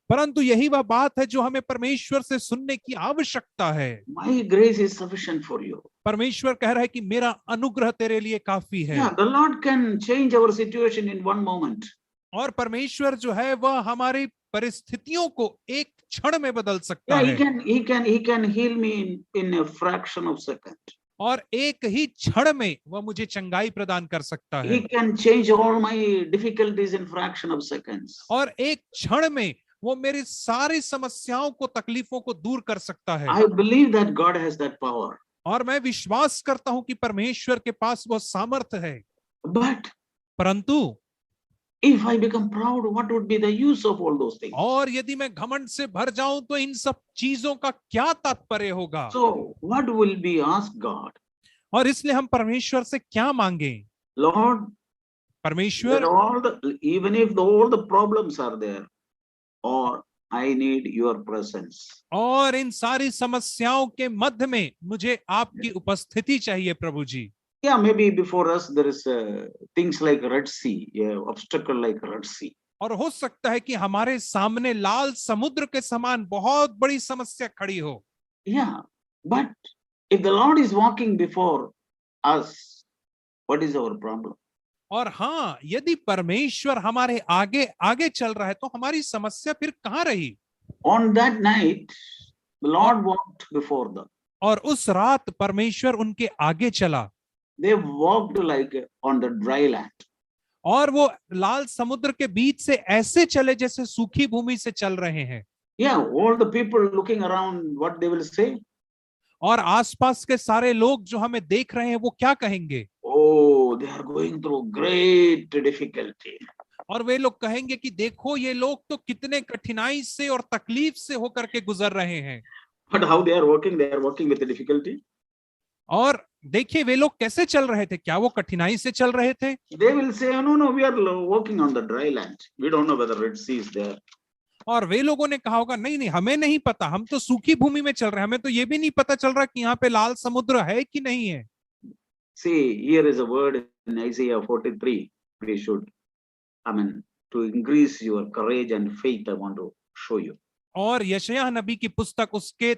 परंतु यही वह बात है जो हमें परमेश्वर से सुनने की आवश्यकता है। My grace is sufficient for you. परमेश्वर कह रहा है कि मेरा अनुग्रह तेरे लिए काफी है। Yeah, the Lord can change our situation in one moment. और परमेश्वर जो है वह हमारी परिस्थितियों को एक क्षण में बदल सकता Yeah, है। he can heal me in a fraction of second. और एक ही क्षण में वह मुझे चंगाई प्रदान कर सकता है। He can change all my difficulties in fraction of seconds. और एक क्षण में वो मेरी सारी समस्याओं को, तकलीफों को दूर कर सकता है। I believe that God has that power. और मैं विश्वास करता हूं कि परमेश्वर के पास वो सामर्थ है। But परंतु if I become proud, what would be the use of all those things? और यदि मैं घमंड से भर जाऊं तो इन सब चीजों का क्या तात्पर्य होगा? So what will we ask God? और इसलिए हम परमेश्वर से क्या मांगे? Lord, परमेश्वर, even if all the problems are there, or I need your presence. और इन सारी समस्याओं के मध्य में मुझे आपकी उपस्थिति चाहिए प्रभु जी। Yeah, maybe before us there is things like Red Sea, obstacle like Red Sea. और हो सकता है कि हमारे सामने लाल समुद्र के समान बहुत बड़ी समस्या खड़ी हो। Yeah, but if the Lord is walking before us, what is our problem? और हाँ, यदि परमेश्वर हमारे आगे आगे चल रहा है तो हमारी समस्या फिर कहाँ रही? On that night, the Lord walked before them. और उस रात परमेश्वर उनके आगे चला। They walked like on the dry land. और वो लाल समुद्र के बीच से ऐसे चले जैसे सूखी भूमि से चल रहे हैं। Yeah, all the people looking around, what they will say? और आसपास के सारे लोग जो हमें देख रहे हैं वो क्या कहेंगे? Oh, they are going through great difficulty. और वे लोग कहेंगे कि देखो ये लोग तो कितने कठिनाई से और तकलीफ से होकर के गुजर रहे हैं। But how they are working? They are working with the difficulty. और देखिए वे लोग कैसे चल रहे थे, क्या वो कठिनाई से चल रहे थे? They will say, no, we are walking on the dry land. We don't know whether Red Sea is there. और वे लोगों ने कहा होगा नहीं हमें नहीं पता, हम तो सूखी भूमि में चल रहे हैं, हमें तो ये भी नहीं पता चल रहा कि यहाँ पे लाल समुद्र है कि नहीं है। See, here is a word in Isaiah 43. We should, to increase your courage and faith, I want to show you. और यशायाह नबी की पुस्तक उसके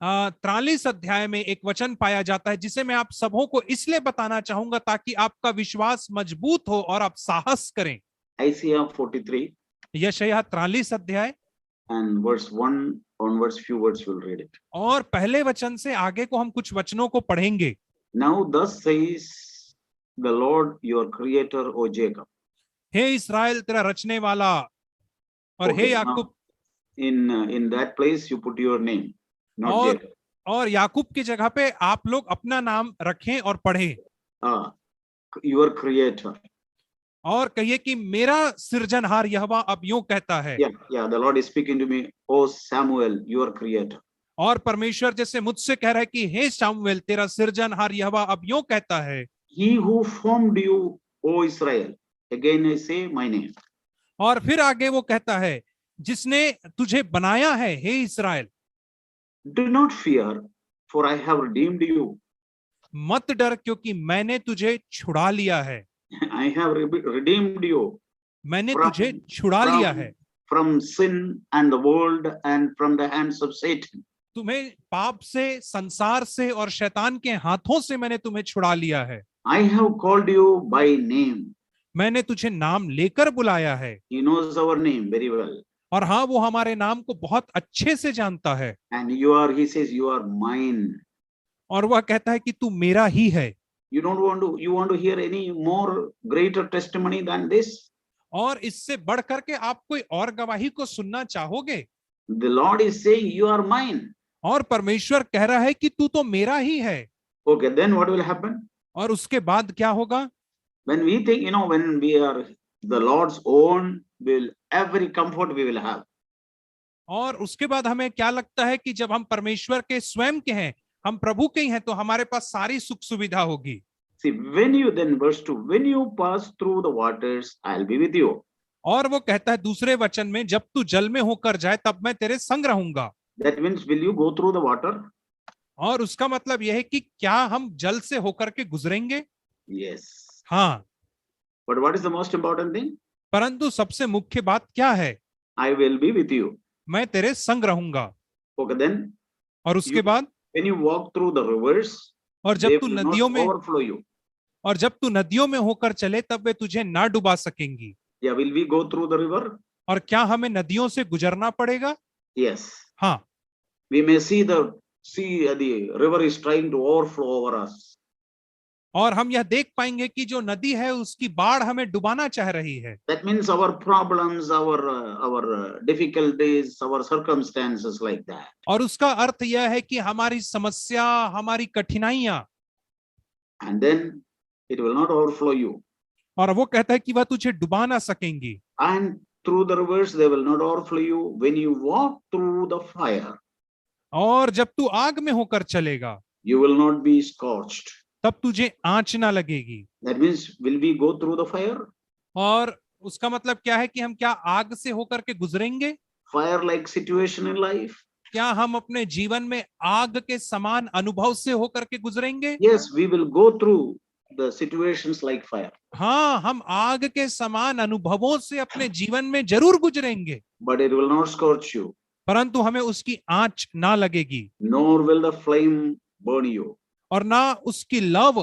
43 अध्याय में एक वचन पाया जाता है जिसे मैं आप सबों को इसलिए बताना चाहूंगा ताकि आपका विश्वास मजबूत हो और आप साहस करें। Isaiah 43 यशायाह 43 अध्याय and verse 1 onwards, few words we'll read it. और पहले वचन से आगे को हम कुछ वचनों को पढ़ेंगे। Now thus says the Lord your creator, O Jacob. हे इस्राएल तेरा रचने वाला, और हे याकूब। In that place you put your name, not Jacob. और याकूब की जगह पे आप लोग अपना नाम रखें और पढ़ें। Your creator. और कहिए कि मेरा सृजनहार यहोवा अब यूं कहता है। Yeah, the Lord is speaking to me, O Samuel, your creator. और परमेश्वर जैसे मुझसे कह रहा है कि हे शामुएल तेरा सृजनहार यहोवा अब यूं कहता है। He who formed you, O Israel. Again I say my name. और फिर आगे वो कहता है जिसने तुझे बनाया है, हे इस्राएल। Do not fear, for I have redeemed you. मत डर क्योंकि मैंने तुझे छुड़ा लिया है। I have redeemed you. मैंने तुझे छुड़ा लिया है। From sin and the world and from the hands of Satan. तुम्हें पाप से, संसार से और शैतान के हाथों से मैंने तुम्हें छुड़ा लिया है। I have called you by name. मैंने तुझे नाम लेकर बुलाया है। He knows our name very well. और हाँ, वो हमारे नाम को बहुत अच्छे से जानता है। And he says, you are mine. और वह कहता है कि तू मेरा ही है। You want to hear any more greater testimony than this? और इससे बढ़ करके आप कोई और गवाही को सुनना चाहोगे? The Lord is saying, you are mine. और परमेश्वर कह रहा है कि तू तो मेरा ही है। Okay, then what will happen? और उसके बाद क्या होगा? When we think, when we are the Lord's own will, every comfort we will have. और उसके बाद हमें क्या लगता है कि जब हम परमेश्वर के स्वयं के हैं, हम प्रभु के ही हैं, तो हमारे पास सारी सुख सुविधा होगी। See, when you then, verse 2, when you pass through the waters, I'll be with you. और वो कहता है दूसरे वचन में, जब तू जल में होकर जाए तब मैं तेरे संग रहूंगा। That means, will you go through the water? और उसका मतलब यह है कि क्या हम जल से होकर के गुजरेंगे? Yes. हाँ, But what is the most important thing? परंतु सबसे मुख्य बात क्या है? I will be with you. मैं तेरे संग रहूंगा। Okay, then और उसके बाद when you walk through the rivers, और they जब तू will नदियों not में overflow you. और जब तू नदियों में होकर चले तब वे तुझे ना डुबा सकेंगी। Yeah, will we go through the river? और क्या हमें नदियों से गुजरना पड़ेगा? Yes. हाँ, We may see the river is trying to overflow over us. और हम यह देख पाएंगे कि जो नदी है उसकी बाढ़ हमें डुबाना चाह रही है। That means our problems, our difficulties, our circumstances like that. और उसका अर्थ यह है कि हमारी समस्या, हमारी कठिनाइयां, And then it will not overflow you. और वो कहता है कि वह तुझे डुबा ना सकेंगी। And through the rivers, they will not overflow you. When you walk through the fire, और जब तू आग में होकर चलेगा you will not be scorched. तब तुझे आंच ना लगेगी। That means, will we go through the fire? और उसका मतलब क्या है कि हम क्या आग से होकर के गुजरेंगे? Fire-like situation in life? क्या हम अपने जीवन में आग के समान अनुभव से होकर के गुजरेंगे? Yes, we will go through the situations like fire. हाँ, हम आग के समान अनुभवों से अपने जीवन में जरूर गुजरेंगे, But it will not scorch you, परंतु हमें उसकी आंच ना लगेगी, nor will the flame burn you. और ना उसकी लव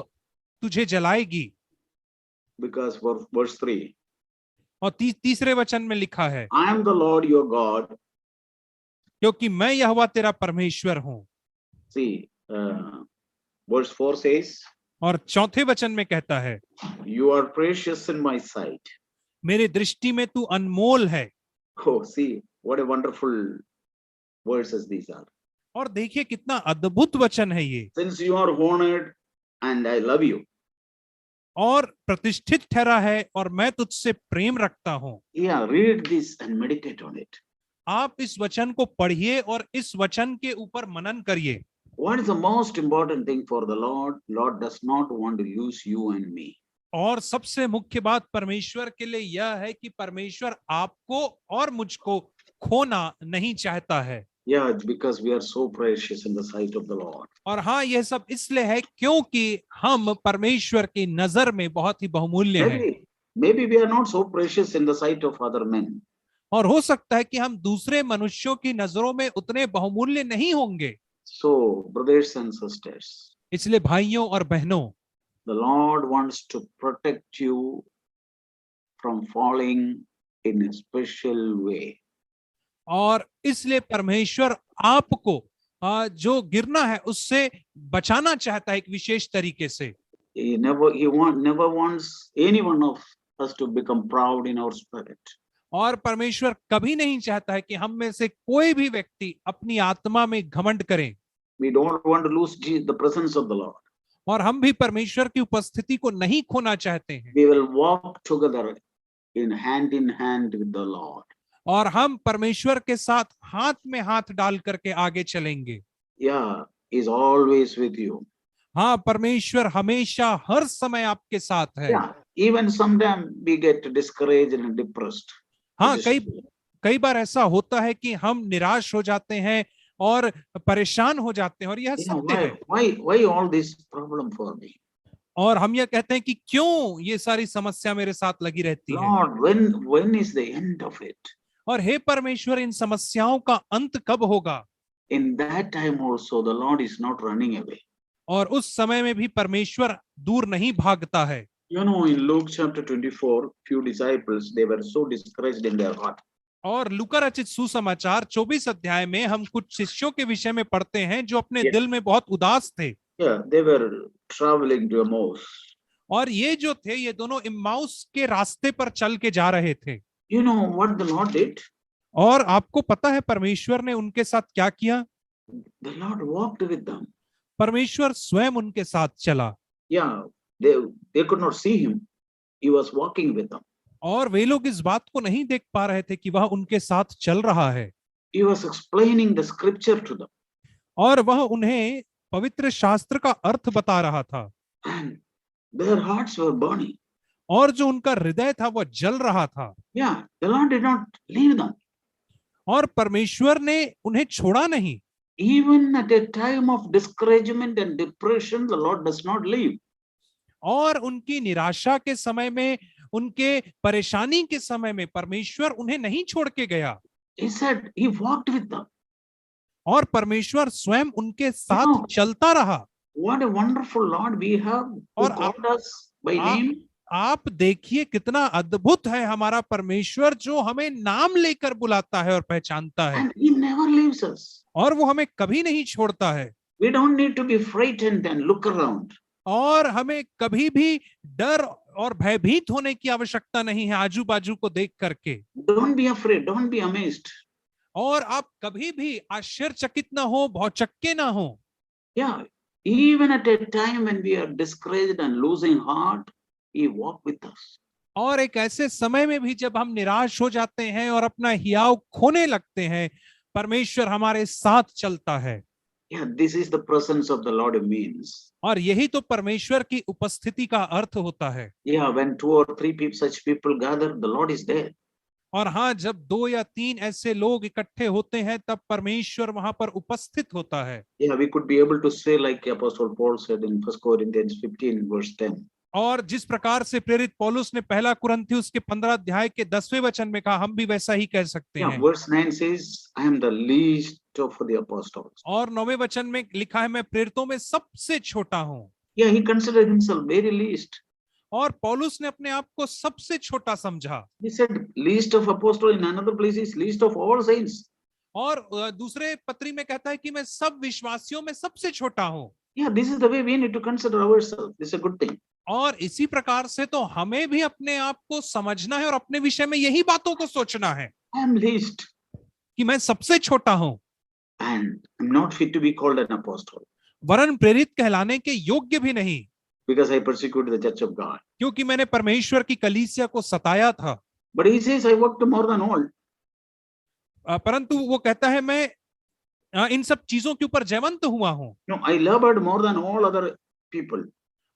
तुझे जलाएगी। Because verse 3, और तीसरे वचन में लिखा है, I am the Lord your God. क्योंकि मैं यहोवा तेरा परमेश्वर हूं। See, verse 4 says, और चौथे वचन में कहता है, you are precious in my sight. मेरे दृष्टि में तू अनमोल है। Oh, see, what a wonderful verses these are. और देखिए कितना अद्भुत वचन है ये। Since you are honored and I love you. और प्रतिष्ठित ठहरा है और मैं तुझसे प्रेम रखता हूं। Yeah, read this and meditate on it. आप इस वचन को पढ़िए और इस वचन के ऊपर मनन करिए। What is the most important thing for the Lord? Lord does not want to lose you and me. और सबसे मुख्य बात परमेश्वर के लिए यह है कि परमेश्वर आपको और मुझको खोना नहीं चाहता है। Yeah, it's because we are so precious in the sight of the Lord. और हाँ, यह सब इसलिए है क्योंकि हम परमेश्वर की नजर में बहुत ही बहुमूल्य हैं। Maybe we are not so precious in the sight of other men. और हो सकता है कि हम दूसरे मनुष्यों की नजरों में उतने बहुमूल्य नहीं होंगे। So, brothers and sisters, इसलिए भाइयों और बहनों, the Lord wants to protect you from falling in a special way. और इसलिए परमेश्वर आपको जो गिरना है उससे बचाना चाहता है एक विशेष तरीके से। He never wants any one of us to become proud in our spirit. और परमेश्वर कभी नहीं चाहता है कि हम में से कोई भी व्यक्ति अपनी आत्मा में घमंड करे। We don't want to lose the presence of the Lord. और हम भी परमेश्वर की उपस्थिति को नहीं खोना चाहते हैं। We will walk together in hand with the Lord. और हम परमेश्वर के साथ हाथ में हाथ डाल करके आगे चलेंगे। Yeah, He's always with you. हाँ, परमेश्वर हमेशा हर समय आपके साथ है। Yeah, even sometimes we get discouraged and depressed. हाँ, कई बार ऐसा होता है कि हम निराश हो जाते हैं और परेशान हो जाते हैं, और यह सत्य है। Why all this problem for me? और हम यह कहते हैं कि क्यों ये सारी समस्या मेरे साथ लगी रहती है। Lord, when is the end of it? और हे परमेश्वर, इन समस्याओं का अंत कब होगा? In that time also, the Lord is not running away. और उस समय में भी परमेश्वर दूर नहीं भागता है। You know, in Luke chapter 24, few disciples, they were so discouraged in their heart. और लूका रचित सुसमाचार 24 अध्याय में हम कुछ शिष्यों के विषय में पढ़ते हैं जो अपने दिल में बहुत उदास थे। Yeah, they were traveling to Emmaus. और ये जो थे, ये दोनों इम्माउस के रास्ते पर चल के जा रहे थे। You know what the Lord did? और आपको पता है परमेश्वर ने उनके साथ क्या किया? The Lord walked with them. परमेश्वर स्वयं उनके साथ चला। Yeah, they could not see him. He was walking with them. और वे लोग इस बात को नहीं देख पा रहे थे कि वह उनके साथ चल रहा है, He was explaining the scripture to them. और वह उन्हें पवित्र शास्त्र का अर्थ बता रहा था, And their hearts were burning. और जो उनका हृदय था वह जल रहा था। Yeah, the Lord did not leave them. और परमेश्वर ने उन्हें छोड़ा नहीं। Even at a time of discouragement and depression, the Lord does not leave. और उनकी निराशा के समय में, उनके परेशानी के समय में परमेश्वर उन्हें नहीं छोड़ के गया। He said he walked with them. और परमेश्वर स्वयं उनके साथ No. चलता रहा। What a wonderful Lord we have who और called us by uh- name. आप देखिए कितना अद्भुत है हमारा परमेश्वर, जो हमें नाम लेकर बुलाता है और पहचानता है, And he never leaves us. और वो हमें कभी नहीं छोड़ता है। We don't need to be frightened and look around. और हमें कभी भी डर और भयभीत होने की आवश्यकता नहीं है आजू बाजू को देख करके। Don't be afraid. Don't be amazed. और आप कभी भी आश्चर्यचकित ना हो, भौचक्के ना हो। Yeah, even at a time when we are discouraged and losing heart, he walked with us. और एक ऐसे समय में भी जब हम निराश हो जाते हैं और अपना हियाव खोने लगते हैं, परमेश्वर हमारे साथ चलता है। Yeah, this is the presence of the Lord means. और यही तो परमेश्वर की उपस्थिति का अर्थ होता है। Yeah, when 2 or 3 people, such people gather, the Lord is there. और हाँ, जब 2 या 3 ऐसे लोग इकट्ठे होते हैं तब परमेश्वर वहां पर उपस्थित होता है। Yeah, we could be able to say like Apostle Paul said in 1 Corinthians 15 verse 10. और जिस प्रकार से प्रेरित पौलुस ने पहला कुरिन्थियुस के 15 अध्याय के 10वें वचन में कहा, हम भी वैसा ही कह सकते Yeah, हैं। verse 9 says, I am the least of the apostles. और 9वें वचन में लिखा है, मैं प्रेरितों में सबसे छोटा हूं। Yeah, he considered himself very least. और पौलुस ने अपने आप को सबसे छोटा समझा। He said, least of apostle. In another place is least of all saints. और दूसरे पत्री में कहता है कि मैं सब विश्वासियों में सबसे छोटा हूं। Yeah, this is the way we need to consider ourselves. This is a good thing. और इसी प्रकार से तो हमें भी अपने आप को समझना है और अपने विषय में यही बातों को सोचना है I am least कि मैं सबसे छोटा हूं, and I'm not fit to be called an apostle वरन प्रेरित कहलाने के योग्य भी नहीं, because I persecuted the church of God. क्योंकि मैंने परमेश्वर की कलीसिया को सताया था। But he says, I worked more than all. परंतु वो कहता है, मैं इन सब चीजों के ऊपर जयवंत हुआ हूं। No, I labored more than all other people.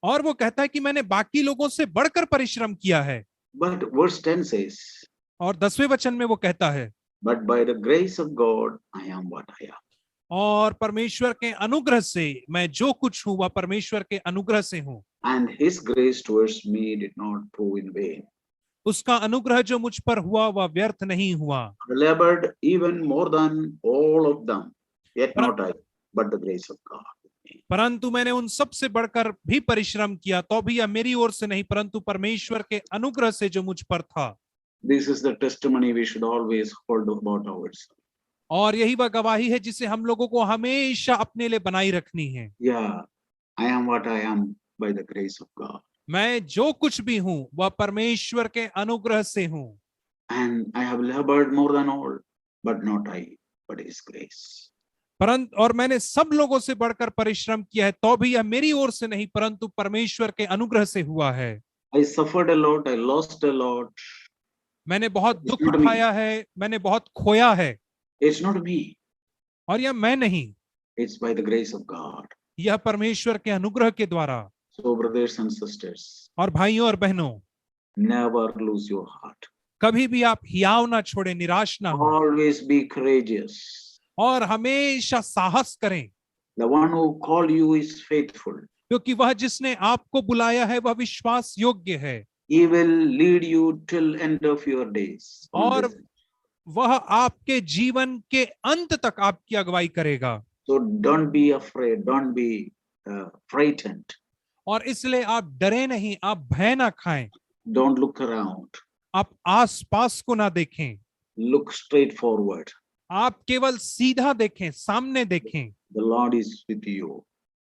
और वो कहता है कि मैंने बाकी लोगों से बढ़कर परिश्रम किया है। But verse 10 says, और 10वें वचन में वो कहता है, but by the grace of God, I am what I am. और परमेश्वर के अनुग्रह से मैं जो कुछ हूं वह परमेश्वर के अनुग्रह से हूं। And his grace towards me did not prove in vain. उसका अनुग्रह जो मुझ पर हुआ वह व्यर्थ नहीं हुआ। I labored even more than all of them, yet not I, but the grace of God. परंतु मैंने उन सब से बढ़कर भी परिश्रम किया, तो भी यह मेरी ओर से नहीं परंतु परमेश्वर के अनुग्रह से जो मुझ पर था। This is the testimony we should always hold about ourselves. और यही वह गवाही है जिसे हम लोगों को हमेशा अपने लिए बनाई रखनी है। Yeah, I am what I am by the grace of God. मैं जो कुछ भी हूं वह परमेश्वर के अनुग्रह से हूं। And I have labored more than all, but not I, but his grace. परंतु और मैंने सब लोगों से बढ़कर परिश्रम किया है, तो भी यह मेरी ओर से नहीं परंतु परमेश्वर के अनुग्रह से हुआ है। I suffered a lot, I lost a lot. मैंने बहुत दुख It's not me. उठाया है, मैंने बहुत खोया है, It's not me, और यह मैं नहीं, it's by the grace of God. यह परमेश्वर के अनुग्रह के द्वारा। So brothers and sisters, और भाइयों और बहनों, never lose your heart. कभी भी आप हियाव ना छोड़े, निराश ना हो, Always be courageous. और हमेशा साहस करें, The one who called you is faithful. क्योंकि वह जिसने आपको बुलाया है वह विश्वास योग्य है, He will lead you till end of your days. on और this. वह आपके जीवन के अंत तक आपकी अगुवाई करेगा। So don't be afraid, don't be frightened. और इसलिए आप डरे नहीं, आप भय ना खाएं, Don't look around. आप आस पास को ना देखें, Look straight forward. आप केवल सीधा देखें, सामने देखें। The Lord is with you.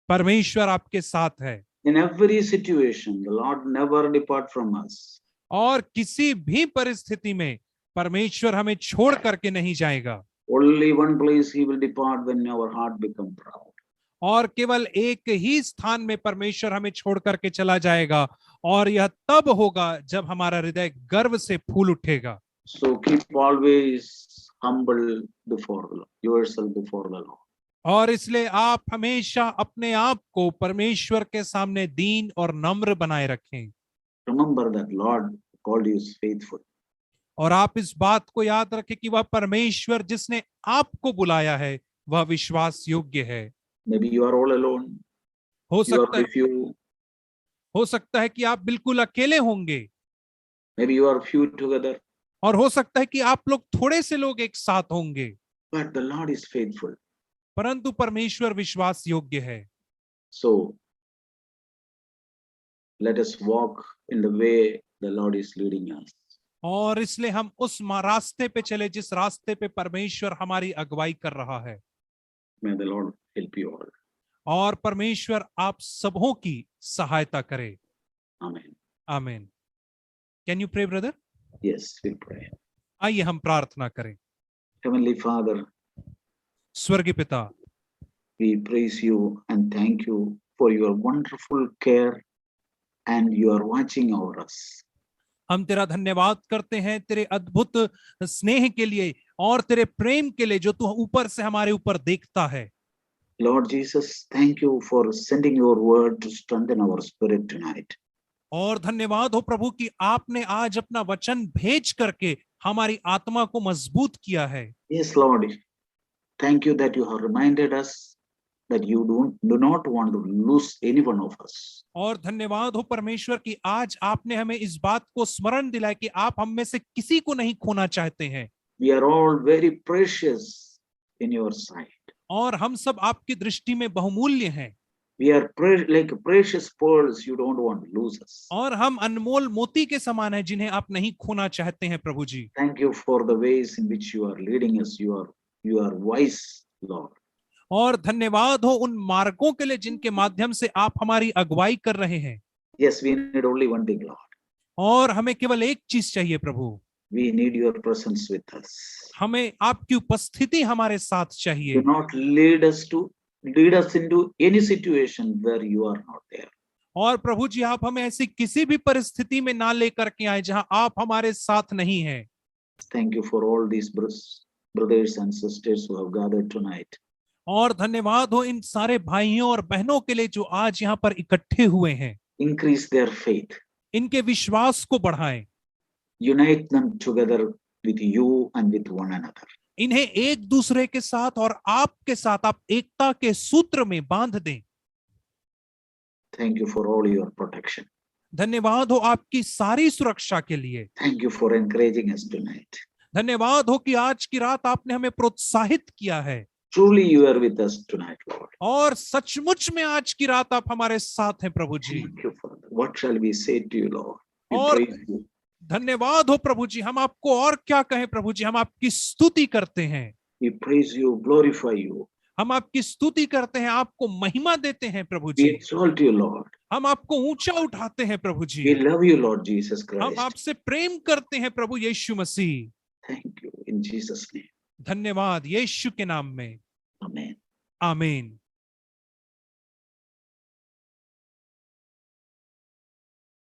परमेश्वर आपके साथ है, In every situation, the Lord never depart from us. और किसी भी परिस्थिति में परमेश्वर हमें छोड़ करके नहीं जाएगा। Only one place he will depart when our heart become proud. और केवल एक ही स्थान में परमेश्वर हमें छोड़ करके चला जाएगा, और यह तब होगा जब हमारा हृदय गर्व से फूल उठेगा। So keep always humble before the Lord, yourself before the Lord. और इसलिए आप हमेशा अपने आप को परमेश्वर के सामने दीन और नम्र बनाए रखें। Remember that Lord called you is faithful. और आप इस बात को याद रखें कि वह परमेश्वर जिसने आपको बुलाया है वह विश्वास योग्य है। Maybe you are all alone. हो You are सकता है few. हो सकता है कि आप बिल्कुल अकेले होंगे, Maybe you are few together. और हो सकता है कि आप लोग थोड़े से लोग एक साथ होंगे, But the Lord is faithful. परंतु परमेश्वर विश्वास योग्य है। So let us walk in the way the Lord is leading us. और इसलिए हम उस रास्ते पे चले जिस रास्ते पे परमेश्वर हमारी अगुवाई कर रहा है। May the Lord help you all. और परमेश्वर आप सबों की सहायता करे। Amen. आमीन। Can you pray brother? Yes, we'll pray. आइए हम प्रार्थना करें। Heavenly Father, स्वर्गीय पिता, we praise you and thank you for your wonderful care and you are watching over us. हम तेरा धन्यवाद करते हैं तेरे अद्भुत स्नेह के लिए और तेरे प्रेम के लिए जो तू ऊपर से हमारे ऊपर देखता है। Lord Jesus, thank you for sending your word to strengthen our spirit tonight. और धन्यवाद हो प्रभु कि आपने आज अपना वचन भेज करके हमारी आत्मा को मजबूत किया है। Yes, Lord, thank you that you have reminded us that you do not want to lose any one of us. और धन्यवाद हो परमेश्वर कि आज आपने हमें इस बात को स्मरण दिलाया कि आप हम में से किसी को नहीं खोना चाहते हैं। We are all very precious in your sight. और हम सब आपकी दृष्टि में बहुमूल्य हैं। We are like precious pearls, you don't want to lose us. और हम अनमोल मोती के समान हैं जिन्हें आप नहीं खोना चाहते हैं प्रभु जी। Thank you for the ways in which you are leading us. You are wise, Lord. और धन्यवाद हो उन मार्गों के लिए जिनके माध्यम से आप हमारी अगुवाई कर रहे हैं। Yes, we need only one thing, Lord. और हमें केवल एक चीज चाहिए प्रभु, We need your presence with us. हमें आपकी उपस्थिति हमारे साथ चाहिए। Do not lead us into any situation where you are not there. और प्रभु जी आप हमें ऐसी किसी भी परिस्थिति में ना लेकर के आए जहां आप हमारे साथ नहीं हैं। Thank you for all these brothers and sisters who have gathered tonight. और धन्यवाद हो इन सारे भाइयों और बहनों के लिए जो आज यहाँ पर इकट्ठे हुए हैं। Increase their faith. इनके विश्वास को बढ़ाएं। Unite them together with you and with one another. इन्हें एक दूसरे के साथ और आपके साथ आप एकता के सूत्र में बांध दें। Thank you for all your protection. धन्यवाद हो आपकी सारी सुरक्षा के लिए। Thank you for encouraging us tonight. धन्यवाद हो कि आज की रात आपने हमें प्रोत्साहित किया है। Truly you are with us tonight, Lord. और सचमुच में आज की रात आप हमारे साथ हैं प्रभु जी। Thank you, Father. What shall we say to you, Lord? We और praise you. धन्यवाद हो प्रभु जी, हम आपको और क्या कहें प्रभु जी, हम आपकी स्तुति करते हैं। We praise you, glorify you. हम आपकी स्तुति करते हैं, आपको महिमा देते हैं प्रभु We ji. exalt you, Lord. हम आपको ऊंचा उठाते हैं प्रभु जी। We love you, Lord Jesus हम Christ. आपसे प्रेम करते हैं प्रभु यीशु मसीह। Thank you in Jesus' name. धन्यवाद यीशु के नाम में। Amen. आमीन।